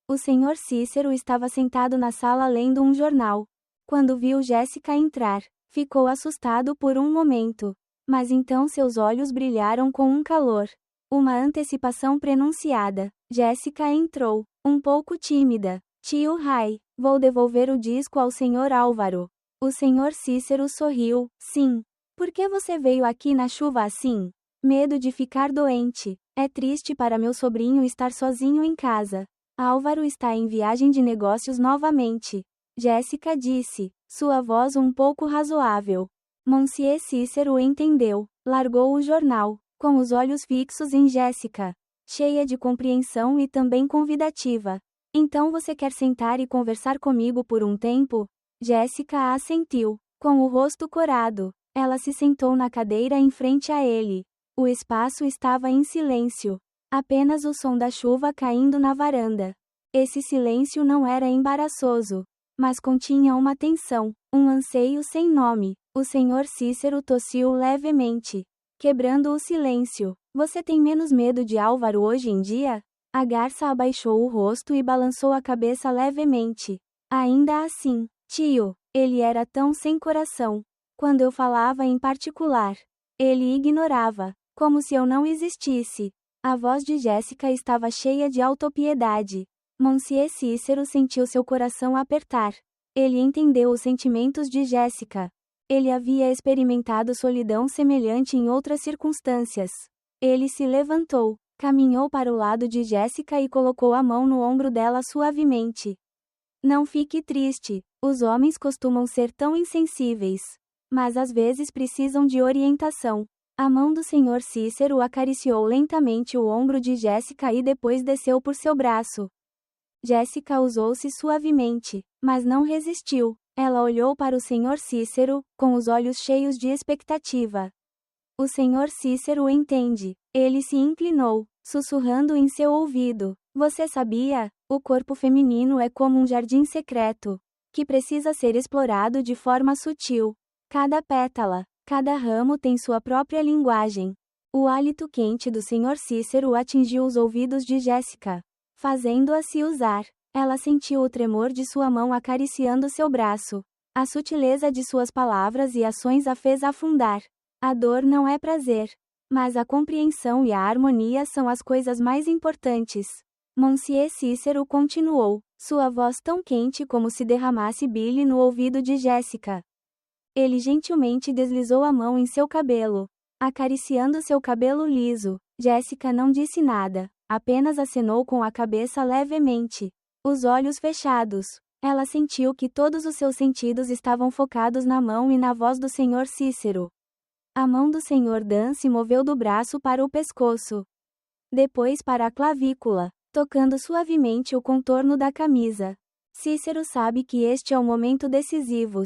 O Sr. Cícero estava sentado na sala lendo um jornal. Quando viu Jéssica entrar, ficou assustado por um momento. Mas então seus olhos brilharam com um calor. Uma antecipação prenunciada. Jéssica entrou, um pouco tímida. Tio Rai, vou devolver o disco ao Sr. Álvaro. O Sr. Cícero sorriu. Sim. Por que você veio aqui na chuva assim? Medo de ficar doente. É triste para meu sobrinho estar sozinho em casa. Álvaro está em viagem de negócios novamente. Jéssica disse, sua voz um pouco razoável. Monsieur Cícero entendeu, largou o jornal, com os olhos fixos em Jéssica, cheia de compreensão e também convidativa. Então você quer sentar e conversar comigo por um tempo? Jéssica assentiu, com o rosto corado. Ela se sentou na cadeira em frente a ele. O espaço estava em silêncio. Apenas o som da chuva caindo na varanda. Esse silêncio não era embaraçoso, mas continha uma tensão, um anseio sem nome. O Sr. Cícero tossiu levemente, quebrando o silêncio. Você tem menos medo de Álvaro hoje em dia? A garça abaixou o rosto e balançou a cabeça levemente. Ainda assim, tio, ele era tão sem coração. Quando eu falava em particular, ele ignorava, como se eu não existisse. A voz de Jéssica estava cheia de autopiedade. Monsieur Cícero sentiu seu coração apertar. Ele entendeu os sentimentos de Jéssica. Ele havia experimentado solidão semelhante em outras circunstâncias. Ele se levantou, caminhou para o lado de Jéssica e colocou a mão no ombro dela suavemente. Não fique triste, os homens costumam ser tão insensíveis. Mas às vezes precisam de orientação. A mão do Sr. Cícero acariciou lentamente o ombro de Jéssica e depois desceu por seu braço. Jéssica usou-se suavemente, mas não resistiu. Ela olhou para o Sr. Cícero, com os olhos cheios de expectativa. O Sr. Cícero entende. Ele se inclinou, sussurrando em seu ouvido. Você sabia? O corpo feminino é como um jardim secreto, que precisa ser explorado de forma sutil. Cada pétala, cada ramo tem sua própria linguagem. O hálito quente do Sr. Cícero atingiu os ouvidos de Jéssica, fazendo-a se usar. Ela sentiu o tremor de sua mão acariciando seu braço. A sutileza de suas palavras e ações a fez afundar. A dor não é prazer, mas a compreensão e a harmonia são as coisas mais importantes. Monsieur Cícero continuou, sua voz tão quente como se derramasse bile no ouvido de Jéssica. Ele gentilmente deslizou a mão em seu cabelo, acariciando seu cabelo liso. Jéssica não disse nada, apenas acenou com a cabeça levemente, os olhos fechados. Ela sentiu que todos os seus sentidos estavam focados na mão e na voz do Sr. Cícero. A mão do Sr. Dan se moveu do braço para o pescoço, depois para a clavícula, tocando suavemente o contorno da camisa. Cícero sabe que este é o momento decisivo.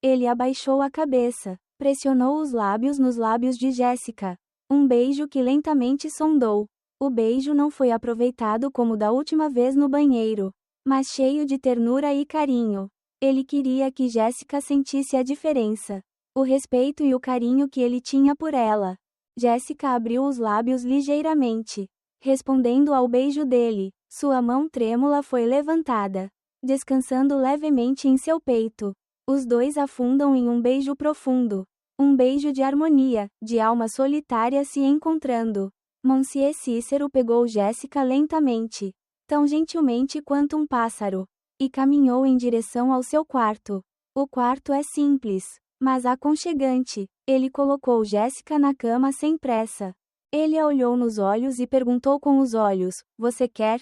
Ele abaixou a cabeça, pressionou os lábios nos lábios de Jéssica. Um beijo que lentamente sondou. O beijo não foi aproveitado como da última vez no banheiro, mas cheio de ternura e carinho. Ele queria que Jéssica sentisse a diferença, o respeito e o carinho que ele tinha por ela. Jéssica abriu os lábios ligeiramente, respondendo ao beijo dele. Sua mão trêmula foi levantada, descansando levemente em seu peito. Os dois afundam em um beijo profundo. Um beijo de harmonia, de alma solitária se encontrando. Monsieur Cícero pegou Jéssica lentamente, tão gentilmente quanto um pássaro, e caminhou em direção ao seu quarto. O quarto é simples, mas aconchegante. Ele colocou Jéssica na cama sem pressa. Ele a olhou nos olhos e perguntou com os olhos: "Você quer?"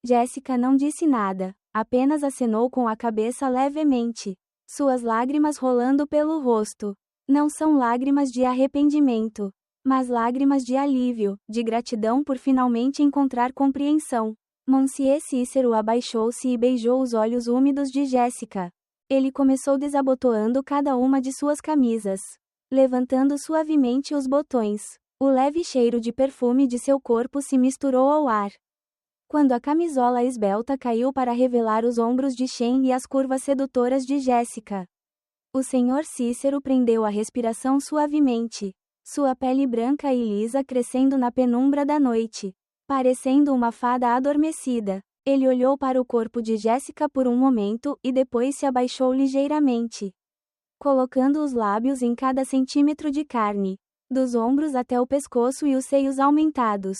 Jéssica não disse nada, apenas acenou com a cabeça levemente, suas lágrimas rolando pelo rosto. Não são lágrimas de arrependimento, mas lágrimas de alívio, de gratidão por finalmente encontrar compreensão. Monsieur Cícero abaixou-se e beijou os olhos úmidos de Jéssica. Ele começou desabotoando cada uma de suas camisas, levantando suavemente os botões. O leve cheiro de perfume de seu corpo se misturou ao ar. Quando a camisola esbelta caiu para revelar os ombros de Shen e as curvas sedutoras de Jéssica, o Sr. Cícero prendeu a respiração suavemente, sua pele branca e lisa crescendo na penumbra da noite, parecendo uma fada adormecida. Ele olhou para o corpo de Jéssica por um momento e depois se abaixou ligeiramente, colocando os lábios em cada centímetro de carne, dos ombros até o pescoço e os seios aumentados.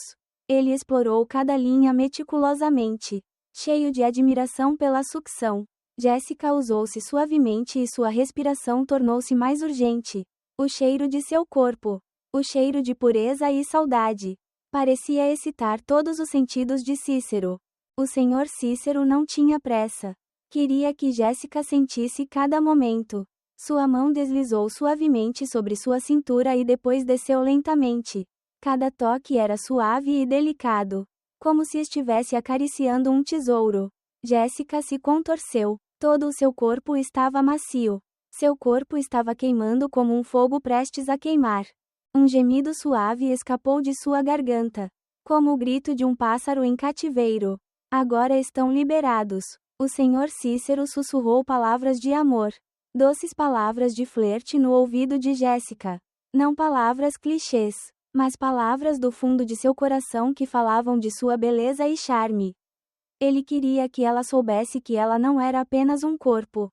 Ele explorou cada linha meticulosamente, cheio de admiração pela sucção. Jéssica usou-se suavemente e sua respiração tornou-se mais urgente. O cheiro de seu corpo, o cheiro de pureza e saudade, parecia excitar todos os sentidos de Cícero. O Sr. Cícero não tinha pressa. Queria que Jéssica sentisse cada momento. Sua mão deslizou suavemente sobre sua cintura e depois desceu lentamente. Cada toque era suave e delicado, como se estivesse acariciando um tesouro. Jéssica se contorceu. Todo o seu corpo estava macio. Seu corpo estava queimando como um fogo prestes a queimar. Um gemido suave escapou de sua garganta, como o grito de um pássaro em cativeiro. Agora estão liberados. O Sr. Cícero sussurrou palavras de amor, doces palavras de flerte no ouvido de Jéssica. Não palavras clichês, mas palavras do fundo de seu coração que falavam de sua beleza e charme. Ele queria que ela soubesse que ela não era apenas um corpo,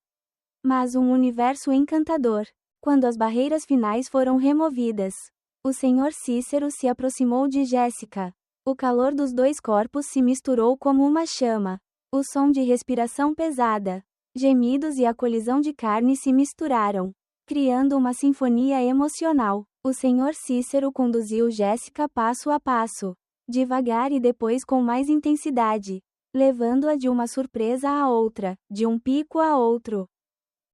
mas um universo encantador. Quando as barreiras finais foram removidas, o Sr. Cícero se aproximou de Jéssica. O calor dos dois corpos se misturou como uma chama. O som de respiração pesada, gemidos e a colisão de carne se misturaram, criando uma sinfonia emocional. O Sr. Cícero conduziu Jéssica passo a passo, devagar e depois com mais intensidade, levando-a de uma surpresa a outra, de um pico a outro.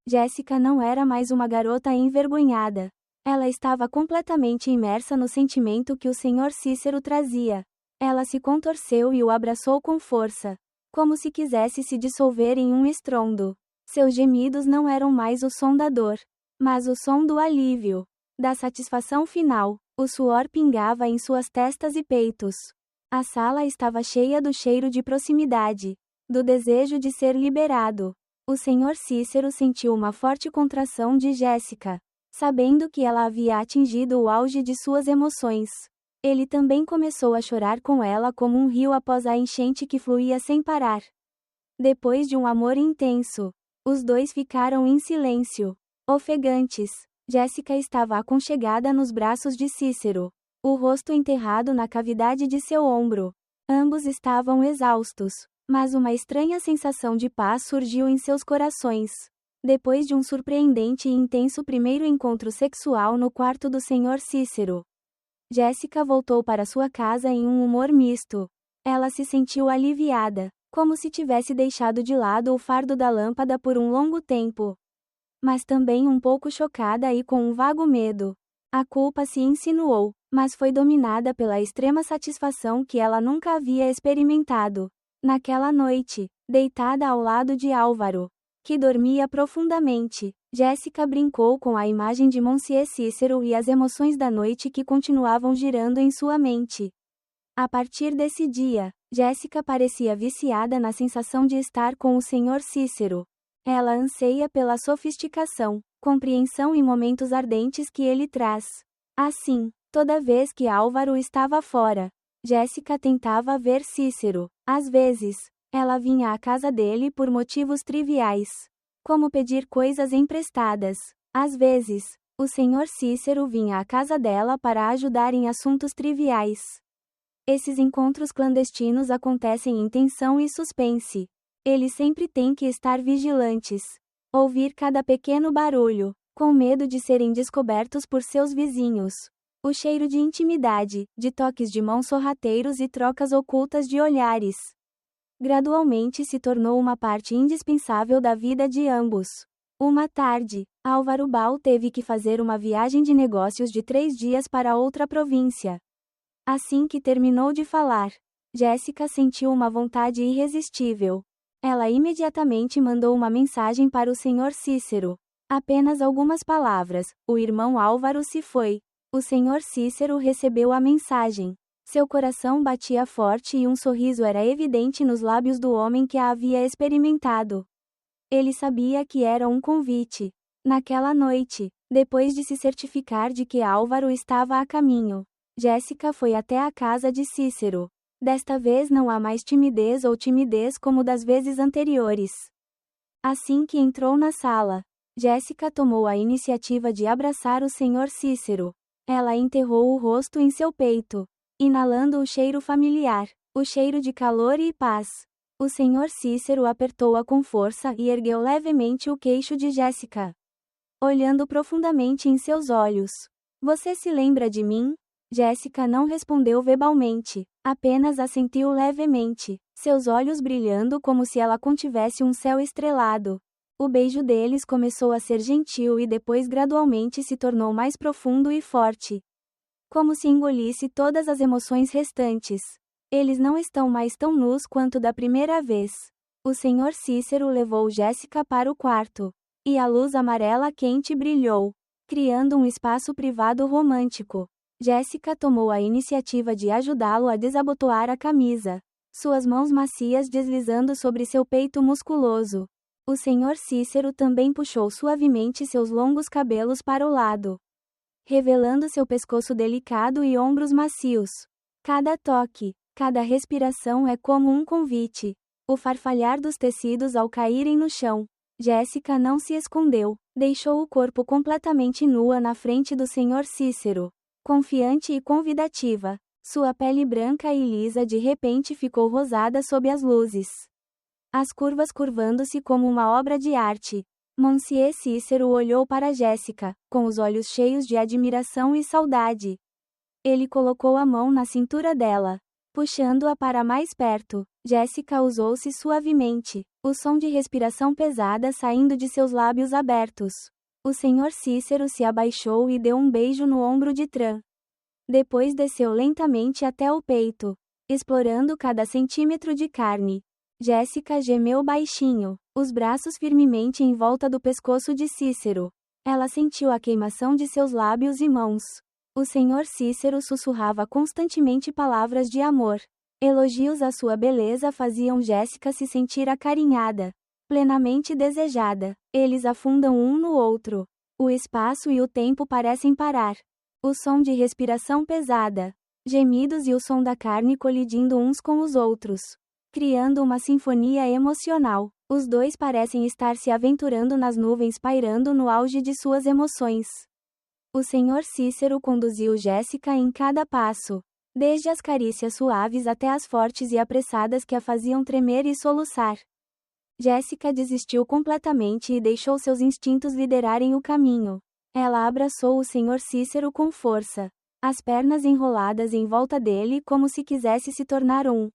Jéssica não era mais uma garota envergonhada. Ela estava completamente imersa no sentimento que o Sr. Cícero trazia. Ela se contorceu e o abraçou com força, como se quisesse se dissolver em um estrondo. Seus gemidos não eram mais o som da dor, mas o som do alívio, da satisfação final. O suor pingava em suas testas e peitos. A sala estava cheia do cheiro de proximidade, do desejo de ser liberado. O Sr. Cícero sentiu uma forte contração de Jéssica, sabendo que ela havia atingido o auge de suas emoções. Ele também começou a chorar com ela como um rio após a enchente que fluía sem parar. Depois de um amor intenso, os dois ficaram em silêncio, ofegantes. Jéssica estava aconchegada nos braços de Cícero, o rosto enterrado na cavidade de seu ombro. Ambos estavam exaustos, mas uma estranha sensação de paz surgiu em seus corações. Depois de um surpreendente e intenso primeiro encontro sexual no quarto do Sr. Cícero, Jéssica voltou para sua casa em um humor misto. Ela se sentiu aliviada, como se tivesse deixado de lado o fardo da lâmpada por um longo tempo. Mas também um pouco chocada e com um vago medo. A culpa se insinuou, mas foi dominada pela extrema satisfação que ela nunca havia experimentado. Naquela noite, deitada ao lado de Álvaro, que dormia profundamente, Jéssica brincou com a imagem de Monsieur Cícero e as emoções da noite que continuavam girando em sua mente. A partir desse dia, Jéssica parecia viciada na sensação de estar com o Senhor Cícero. Ela anseia pela sofisticação, compreensão e momentos ardentes que ele traz. Assim, toda vez que Álvaro estava fora, Jéssica tentava ver Cícero. Às vezes, ela vinha à casa dele por motivos triviais, como pedir coisas emprestadas. Às vezes, o Senhor Cícero vinha à casa dela para ajudar em assuntos triviais. Esses encontros clandestinos acontecem em tensão e suspense. Eles sempre têm que estar vigilantes. Ouvir cada pequeno barulho, com medo de serem descobertos por seus vizinhos. O cheiro de intimidade, de toques de mãos sorrateiros e trocas ocultas de olhares. Gradualmente se tornou uma parte indispensável da vida de ambos. Uma tarde, Álvaro Bal teve que fazer uma viagem de negócios de 3 dias para outra província. Assim que terminou de falar, Jéssica sentiu uma vontade irresistível. Ela imediatamente mandou uma mensagem para o Senhor Cícero. Apenas algumas palavras, o irmão Álvaro se foi. O Senhor Cícero recebeu a mensagem. Seu coração batia forte e um sorriso era evidente nos lábios do homem que a havia experimentado. Ele sabia que era um convite. Naquela noite, depois de se certificar de que Álvaro estava a caminho, Jéssica foi até a casa de Cícero. Desta vez não há mais timidez ou timidez como das vezes anteriores. Assim que entrou na sala, Jéssica tomou a iniciativa de abraçar o Senhor Cícero. Ela enterrou o rosto em seu peito, inalando o cheiro familiar, o cheiro de calor e paz. O Senhor Cícero apertou-a com força e ergueu levemente o queixo de Jéssica, olhando profundamente em seus olhos. Você se lembra de mim? Jéssica não respondeu verbalmente, apenas assentiu levemente, seus olhos brilhando como se ela contivesse um céu estrelado. O beijo deles começou a ser gentil e depois gradualmente se tornou mais profundo e forte. Como se engolisse todas as emoções restantes. Eles não estão mais tão nus quanto da primeira vez. O Senhor Cícero levou Jéssica para o quarto, e a luz amarela quente brilhou, criando um espaço privado romântico. Jéssica tomou a iniciativa de ajudá-lo a desabotoar a camisa, suas mãos macias deslizando sobre seu peito musculoso. O Senhor Cícero também puxou suavemente seus longos cabelos para o lado, revelando seu pescoço delicado e ombros macios. Cada toque, cada respiração é como um convite. O farfalhar dos tecidos ao caírem no chão. Jéssica não se escondeu, deixou o corpo completamente nua na frente do Senhor Cícero. Confiante e convidativa, sua pele branca e lisa de repente ficou rosada sob as luzes. As curvas curvando-se como uma obra de arte. Monsieur Cícero olhou para Jéssica, com os olhos cheios de admiração e saudade. Ele colocou a mão na cintura dela, puxando-a para mais perto. Jéssica usou-se suavemente, o som de respiração pesada saindo de seus lábios abertos. O Senhor Cícero se abaixou e deu um beijo no ombro de Tran. Depois desceu lentamente até o peito, explorando cada centímetro de carne. Jéssica gemeu baixinho, os braços firmemente em volta do pescoço de Cícero. Ela sentiu a queimação de seus lábios e mãos. O Senhor Cícero sussurrava constantemente palavras de amor. Elogios à sua beleza faziam Jéssica se sentir acarinhada, plenamente desejada. Eles afundam um no outro. O espaço e o tempo parecem parar. O som de respiração pesada, gemidos e o som da carne colidindo uns com os outros, criando uma sinfonia emocional. Os dois parecem estar se aventurando nas nuvens pairando no auge de suas emoções. O Senhor Cícero conduziu Jéssica em cada passo, desde as carícias suaves até as fortes e apressadas que a faziam tremer e soluçar. Jéssica desistiu completamente e deixou seus instintos liderarem o caminho. Ela abraçou o Senhor Cícero com força, as pernas enroladas em volta dele como se quisesse se tornar um.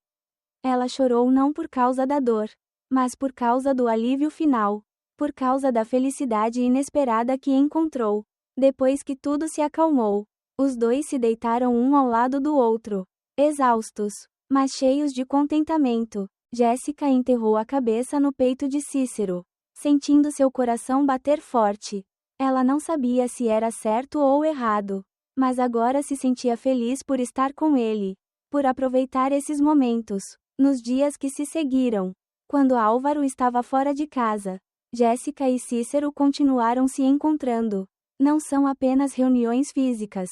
Ela chorou não por causa da dor, mas por causa do alívio final, por causa da felicidade inesperada que encontrou. Depois que tudo se acalmou, os dois se deitaram um ao lado do outro, exaustos, mas cheios de contentamento. Jéssica enterrou a cabeça no peito de Cícero. sentindo seu coração bater forte. Ela não sabia se era certo ou errado, mas agora se sentia feliz por estar com ele, por aproveitar esses momentos. Nos dias que se seguiram, quando Álvaro estava fora de casa, Jéssica e Cícero continuaram se encontrando. Não são apenas reuniões físicas,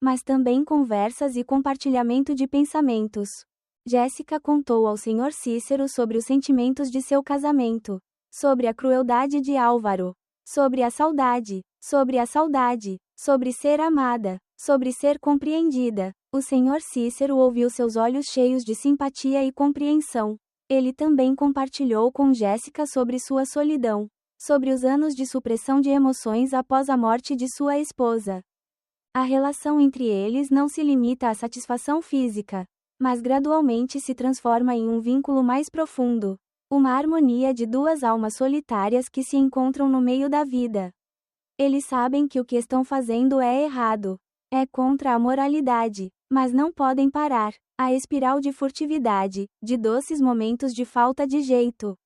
mas também conversas e compartilhamento de pensamentos. Jéssica contou ao Sr. Cícero sobre os sentimentos de seu casamento, sobre a crueldade de Álvaro, sobre a saudade, sobre ser amada, sobre ser compreendida. O Sr. Cícero ouviu seus olhos cheios de simpatia e compreensão. Ele também compartilhou com Jéssica sobre sua solidão, sobre os anos de supressão de emoções após a morte de sua esposa. A relação entre eles não se limita à satisfação física, mas gradualmente se transforma em um vínculo mais profundo, uma harmonia de duas almas solitárias que se encontram no meio da vida. Eles sabem que o que estão fazendo é errado, é contra a moralidade, mas não podem parar. A espiral de furtividade, de doces momentos de falta de jeito,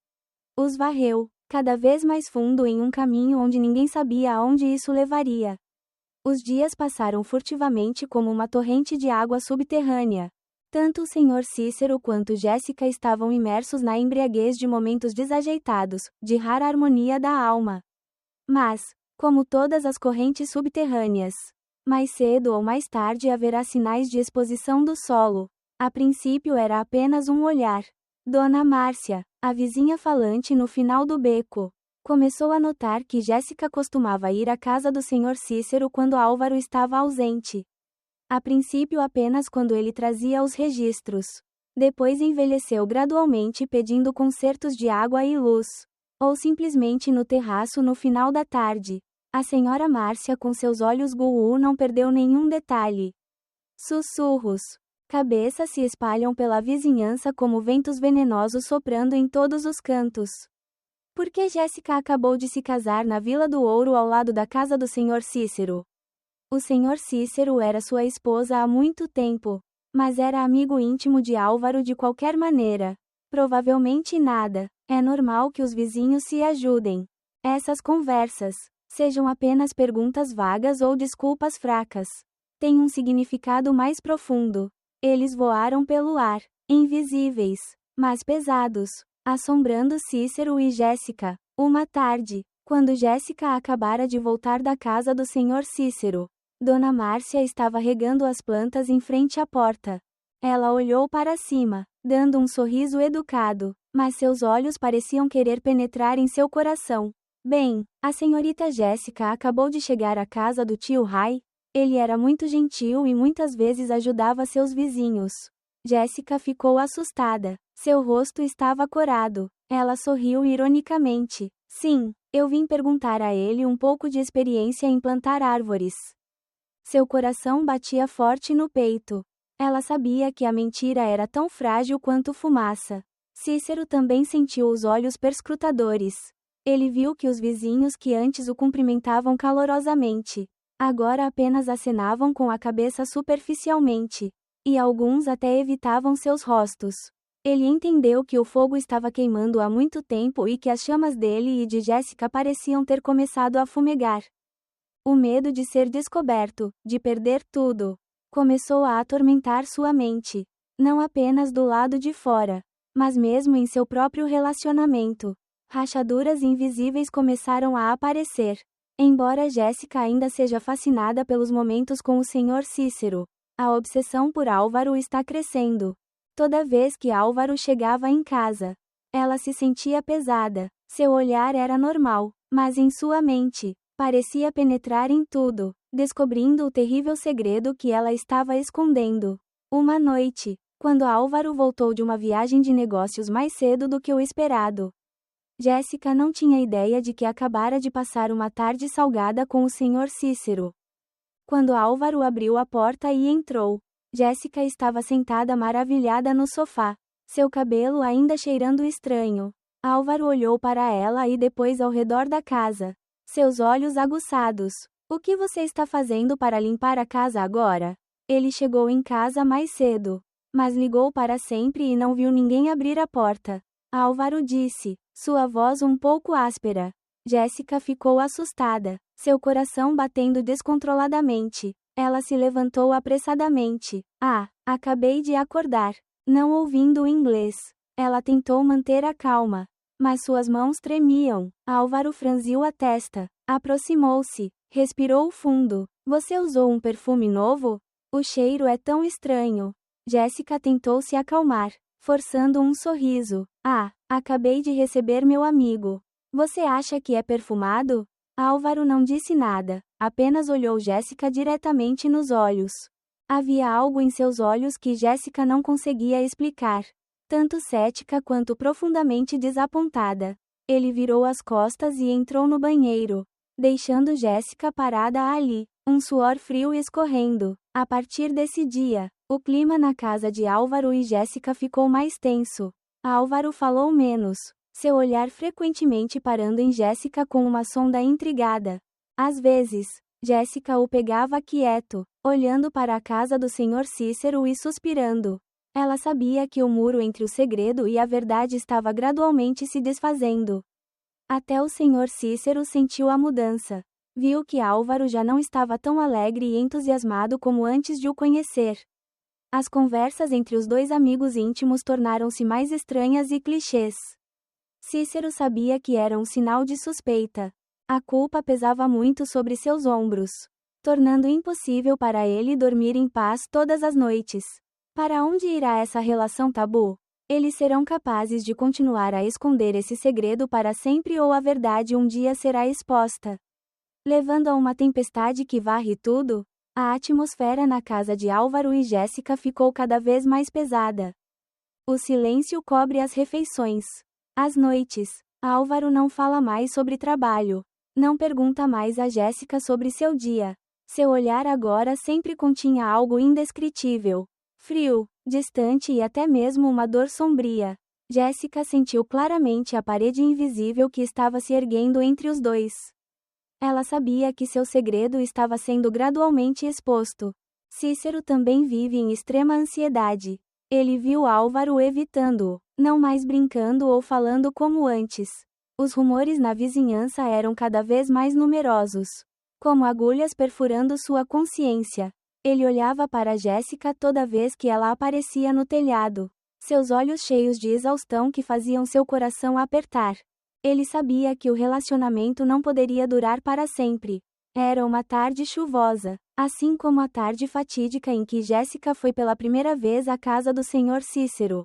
os varreu, cada vez mais fundo em um caminho onde ninguém sabia aonde isso levaria. Os dias passaram furtivamente como uma torrente de água subterrânea. Tanto o Sr. Cícero quanto Jéssica estavam imersos na embriaguez de momentos desajeitados, de rara harmonia da alma. Mas, como todas as correntes subterrâneas, mais cedo ou mais tarde haverá sinais de exposição do solo. A princípio era apenas um olhar. Dona Márcia, a vizinha falante no final do beco, começou a notar que Jéssica costumava ir à casa do Sr. Cícero quando Álvaro estava ausente. A princípio apenas quando ele trazia os registros. Depois envelheceu gradualmente pedindo concertos de água e luz, ou simplesmente no terraço no final da tarde. A senhora Márcia com seus olhos guu não perdeu nenhum detalhe. Sussurros. Cabeças se espalham pela vizinhança como ventos venenosos soprando em todos os cantos. Por que Jéssica acabou de se casar na Vila do Ouro ao lado da casa do Sr. Cícero? O Sr. Cícero era sua esposa há muito tempo, mas era amigo íntimo de Álvaro de qualquer maneira. Provavelmente nada. É normal que os vizinhos se ajudem. Essas conversas, sejam apenas perguntas vagas ou desculpas fracas, têm um significado mais profundo. Eles voaram pelo ar, invisíveis, mas pesados, assombrando Cícero e Jéssica. Uma tarde, quando Jéssica acabara de voltar da casa do Sr. Cícero, Dona Márcia estava regando as plantas em frente à porta. Ela olhou para cima, dando um sorriso educado, mas seus olhos pareciam querer penetrar em seu coração. Bem, a senhorita Jéssica acabou de chegar à casa do tio Rai. Ele era muito gentil e muitas vezes ajudava seus vizinhos. Jéssica ficou assustada. Seu rosto estava corado. Ela sorriu ironicamente. Sim, eu vim perguntar a ele um pouco de experiência em plantar árvores. Seu coração batia forte no peito. Ela sabia que a mentira era tão frágil quanto fumaça. Cícero também sentiu os olhos perscrutadores. Ele viu que os vizinhos que antes o cumprimentavam calorosamente, agora apenas acenavam com a cabeça superficialmente, e alguns até evitavam seus rostos. Ele entendeu que o fogo estava queimando há muito tempo e que as chamas dele e de Jéssica pareciam ter começado a fumegar. O medo de ser descoberto, de perder tudo, começou a atormentar sua mente, não apenas do lado de fora, mas mesmo em seu próprio relacionamento. Rachaduras invisíveis começaram a aparecer. Embora Jéssica ainda seja fascinada pelos momentos com o Sr. Cícero, a obsessão por Álvaro está crescendo. Toda vez que Álvaro chegava em casa, ela se sentia pesada. Seu olhar era normal, mas em sua mente, parecia penetrar em tudo, descobrindo o terrível segredo que ela estava escondendo. Uma noite, quando Álvaro voltou de uma viagem de negócios mais cedo do que o esperado, Jéssica não tinha ideia de que acabara de passar uma tarde salgada com o Sr. Cícero. Quando Álvaro abriu a porta e entrou, Jéssica estava sentada maravilhada no sofá, seu cabelo ainda cheirando estranho. Álvaro olhou para ela e depois ao redor da casa, seus olhos aguçados. O que você está fazendo para limpar a casa agora? Ele chegou em casa mais cedo, mas ligou para sempre e não viu ninguém abrir a porta. Álvaro disse, sua voz um pouco áspera. Jéssica ficou assustada, seu coração batendo descontroladamente. Ela se levantou apressadamente. Acabei de acordar. Não ouvindo o inglês. Ela tentou manter a calma, mas suas mãos tremiam. Álvaro franziu a testa, aproximou-se, respirou fundo. Você usou um perfume novo? O cheiro é tão estranho. Jéssica tentou se acalmar, forçando um sorriso. Acabei de receber meu amigo. Você acha que é perfumado? Álvaro não disse nada, apenas olhou Jéssica diretamente nos olhos. Havia algo em seus olhos que Jéssica não conseguia explicar. Tanto cética quanto profundamente desapontada. Ele virou as costas e entrou no banheiro, deixando Jéssica parada ali, um suor frio escorrendo. A partir desse dia, o clima na casa de Álvaro e Jéssica ficou mais tenso. Álvaro falou menos, seu olhar frequentemente parando em Jéssica com uma sonda intrigada. Às vezes, Jéssica o pegava quieto, olhando para a casa do Sr. Cícero e suspirando. Ela sabia que o muro entre o segredo e a verdade estava gradualmente se desfazendo. Até o Sr. Cícero sentiu a mudança. Viu que Álvaro já não estava tão alegre e entusiasmado como antes de o conhecer. As conversas entre os dois amigos íntimos tornaram-se mais estranhas e clichês. Cícero sabia que era um sinal de suspeita. A culpa pesava muito sobre seus ombros, tornando impossível para ele dormir em paz todas as noites. Para onde irá essa relação tabu? Eles serão capazes de continuar a esconder esse segredo para sempre ou a verdade um dia será exposta, levando a uma tempestade que varre tudo? A atmosfera na casa de Álvaro e Jéssica ficou cada vez mais pesada. O silêncio cobre as refeições. Às noites, Álvaro não fala mais sobre trabalho. Não pergunta mais a Jéssica sobre seu dia. Seu olhar agora sempre continha algo indescritível. Frio, distante e até mesmo uma dor sombria. Jéssica sentiu claramente a parede invisível que estava se erguendo entre os dois. Ela sabia que seu segredo estava sendo gradualmente exposto. Cícero também vive em extrema ansiedade. Ele viu Álvaro evitando-o, não mais brincando ou falando como antes. Os rumores na vizinhança eram cada vez mais numerosos, como agulhas perfurando sua consciência. Ele olhava para Jéssica toda vez que ela aparecia no telhado, seus olhos cheios de exaustão que faziam seu coração apertar. Ele sabia que o relacionamento não poderia durar para sempre. Era uma tarde chuvosa, assim como a tarde fatídica em que Jéssica foi pela primeira vez à casa do Sr. Cícero.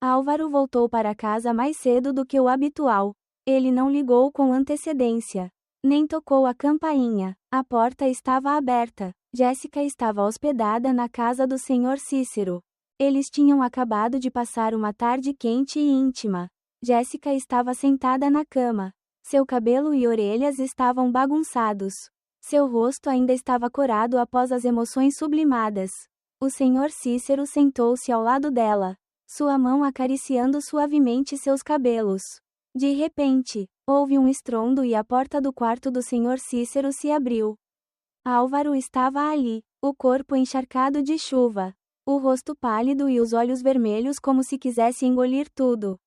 Álvaro voltou para casa mais cedo do que o habitual. Ele não ligou com antecedência, nem tocou a campainha. A porta estava aberta. Jéssica estava hospedada na casa do Sr. Cícero. Eles tinham acabado de passar uma tarde quente e íntima. Jéssica estava sentada na cama. Seu cabelo e orelhas estavam bagunçados. Seu rosto ainda estava corado após as emoções sublimadas. O Sr. Cícero sentou-se ao lado dela, sua mão acariciando suavemente seus cabelos. De repente, houve um estrondo e a porta do quarto do Sr. Cícero se abriu. Álvaro estava ali, o corpo encharcado de chuva, o rosto pálido e os olhos vermelhos como se quisesse engolir tudo.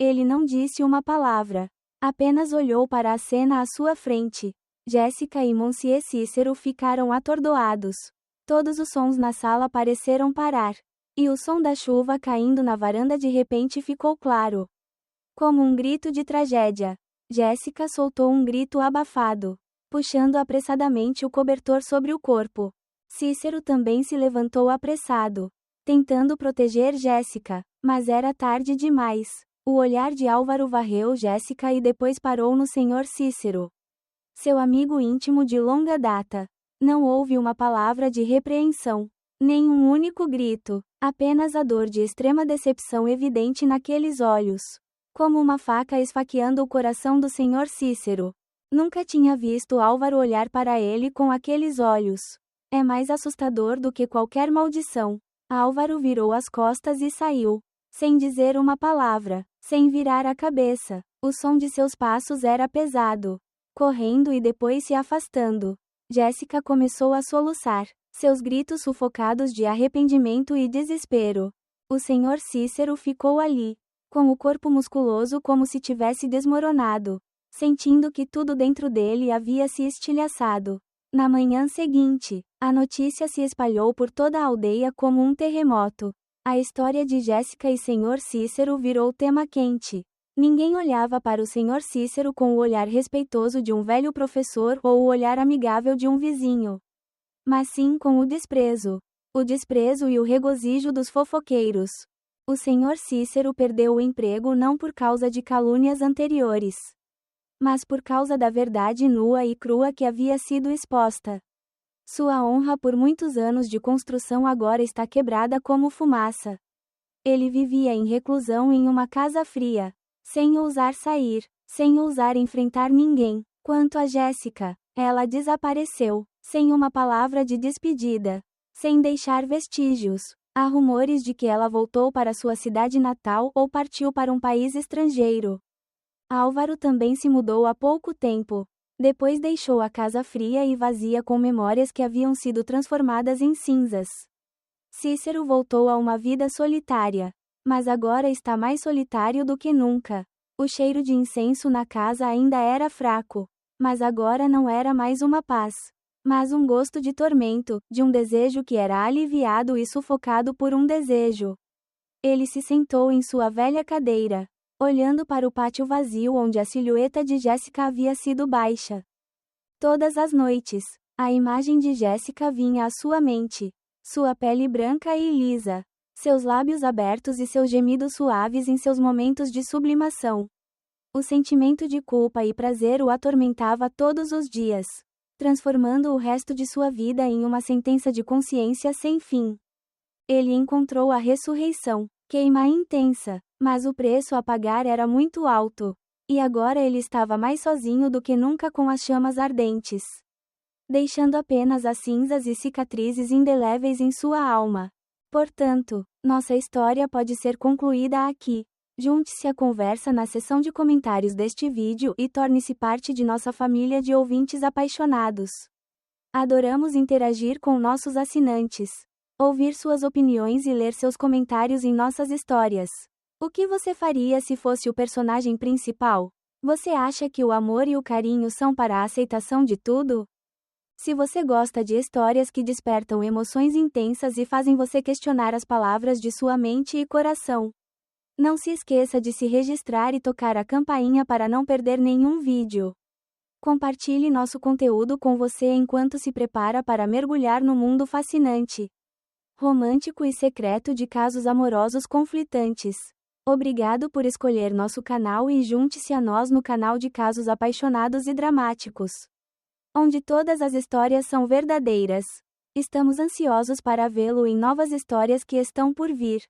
Ele não disse uma palavra, apenas olhou para a cena à sua frente. Jéssica e Monsieur Cícero ficaram atordoados. Todos os sons na sala pareceram parar, e o som da chuva caindo na varanda de repente ficou claro, como um grito de tragédia. Jéssica soltou um grito abafado, puxando apressadamente o cobertor sobre o corpo. Cícero também se levantou apressado, tentando proteger Jéssica, mas era tarde demais. O olhar de Álvaro varreu Jéssica e depois parou no Sr. Cícero, seu amigo íntimo de longa data. Não houve uma palavra de repreensão, nem um único grito, apenas a dor de extrema decepção evidente naqueles olhos, como uma faca esfaqueando o coração do Sr. Cícero. Nunca tinha visto Álvaro olhar para ele com aqueles olhos. É mais assustador do que qualquer maldição. Álvaro virou as costas e saiu, sem dizer uma palavra, sem virar a cabeça. O som de seus passos era pesado, correndo e depois se afastando. Jéssica começou a soluçar, seus gritos sufocados de arrependimento e desespero. O Sr. Cícero ficou ali, com o corpo musculoso como se tivesse desmoronado, sentindo que tudo dentro dele havia se estilhaçado. Na manhã seguinte, a notícia se espalhou por toda a aldeia como um terremoto. A história de Jéssica e Sr. Cícero virou tema quente. Ninguém olhava para o Sr. Cícero com o olhar respeitoso de um velho professor ou o olhar amigável de um vizinho, mas sim com o desprezo. O desprezo e o regozijo dos fofoqueiros. O Sr. Cícero perdeu o emprego não por causa de calúnias anteriores, mas por causa da verdade nua e crua que havia sido exposta. Sua honra por muitos anos de construção agora está quebrada como fumaça. Ele vivia em reclusão em uma casa fria, sem ousar sair, sem ousar enfrentar ninguém. Quanto a Jéssica, ela desapareceu, sem uma palavra de despedida, sem deixar vestígios. Há rumores de que ela voltou para sua cidade natal ou partiu para um país estrangeiro. Álvaro também se mudou há pouco tempo. Depois deixou a casa fria e vazia com memórias que haviam sido transformadas em cinzas. Cícero voltou a uma vida solitária, mas agora está mais solitário do que nunca. O cheiro de incenso na casa ainda era fraco, mas agora não era mais uma paz, mas um gosto de tormento, de um desejo que era aliviado e sufocado por um desejo. Ele se sentou em sua velha cadeira, olhando para o pátio vazio onde a silhueta de Jéssica havia sido baixa. Todas as noites, a imagem de Jéssica vinha à sua mente. Sua pele branca e lisa, seus lábios abertos e seus gemidos suaves em seus momentos de sublimação. O sentimento de culpa e prazer o atormentava todos os dias, transformando o resto de sua vida em uma sentença de consciência sem fim. Ele encontrou a ressurreição, queima intensa, mas o preço a pagar era muito alto, e agora ele estava mais sozinho do que nunca com as chamas ardentes, deixando apenas as cinzas e cicatrizes indeléveis em sua alma. Portanto, nossa história pode ser concluída aqui. Junte-se à conversa na seção de comentários deste vídeo e torne-se parte de nossa família de ouvintes apaixonados. Adoramos interagir com nossos assinantes, ouvir suas opiniões e ler seus comentários em nossas histórias. O que você faria se fosse o personagem principal? Você acha que o amor e o carinho são para a aceitação de tudo? Se você gosta de histórias que despertam emoções intensas e fazem você questionar as palavras de sua mente e coração, não se esqueça de se registrar e tocar a campainha para não perder nenhum vídeo. Compartilhe nosso conteúdo com você enquanto se prepara para mergulhar no mundo fascinante, romântico e secreto de casos amorosos conflitantes. Obrigado por escolher nosso canal e junte-se a nós no canal de casos apaixonados e dramáticos, onde todas as histórias são verdadeiras. Estamos ansiosos para vê-lo em novas histórias que estão por vir.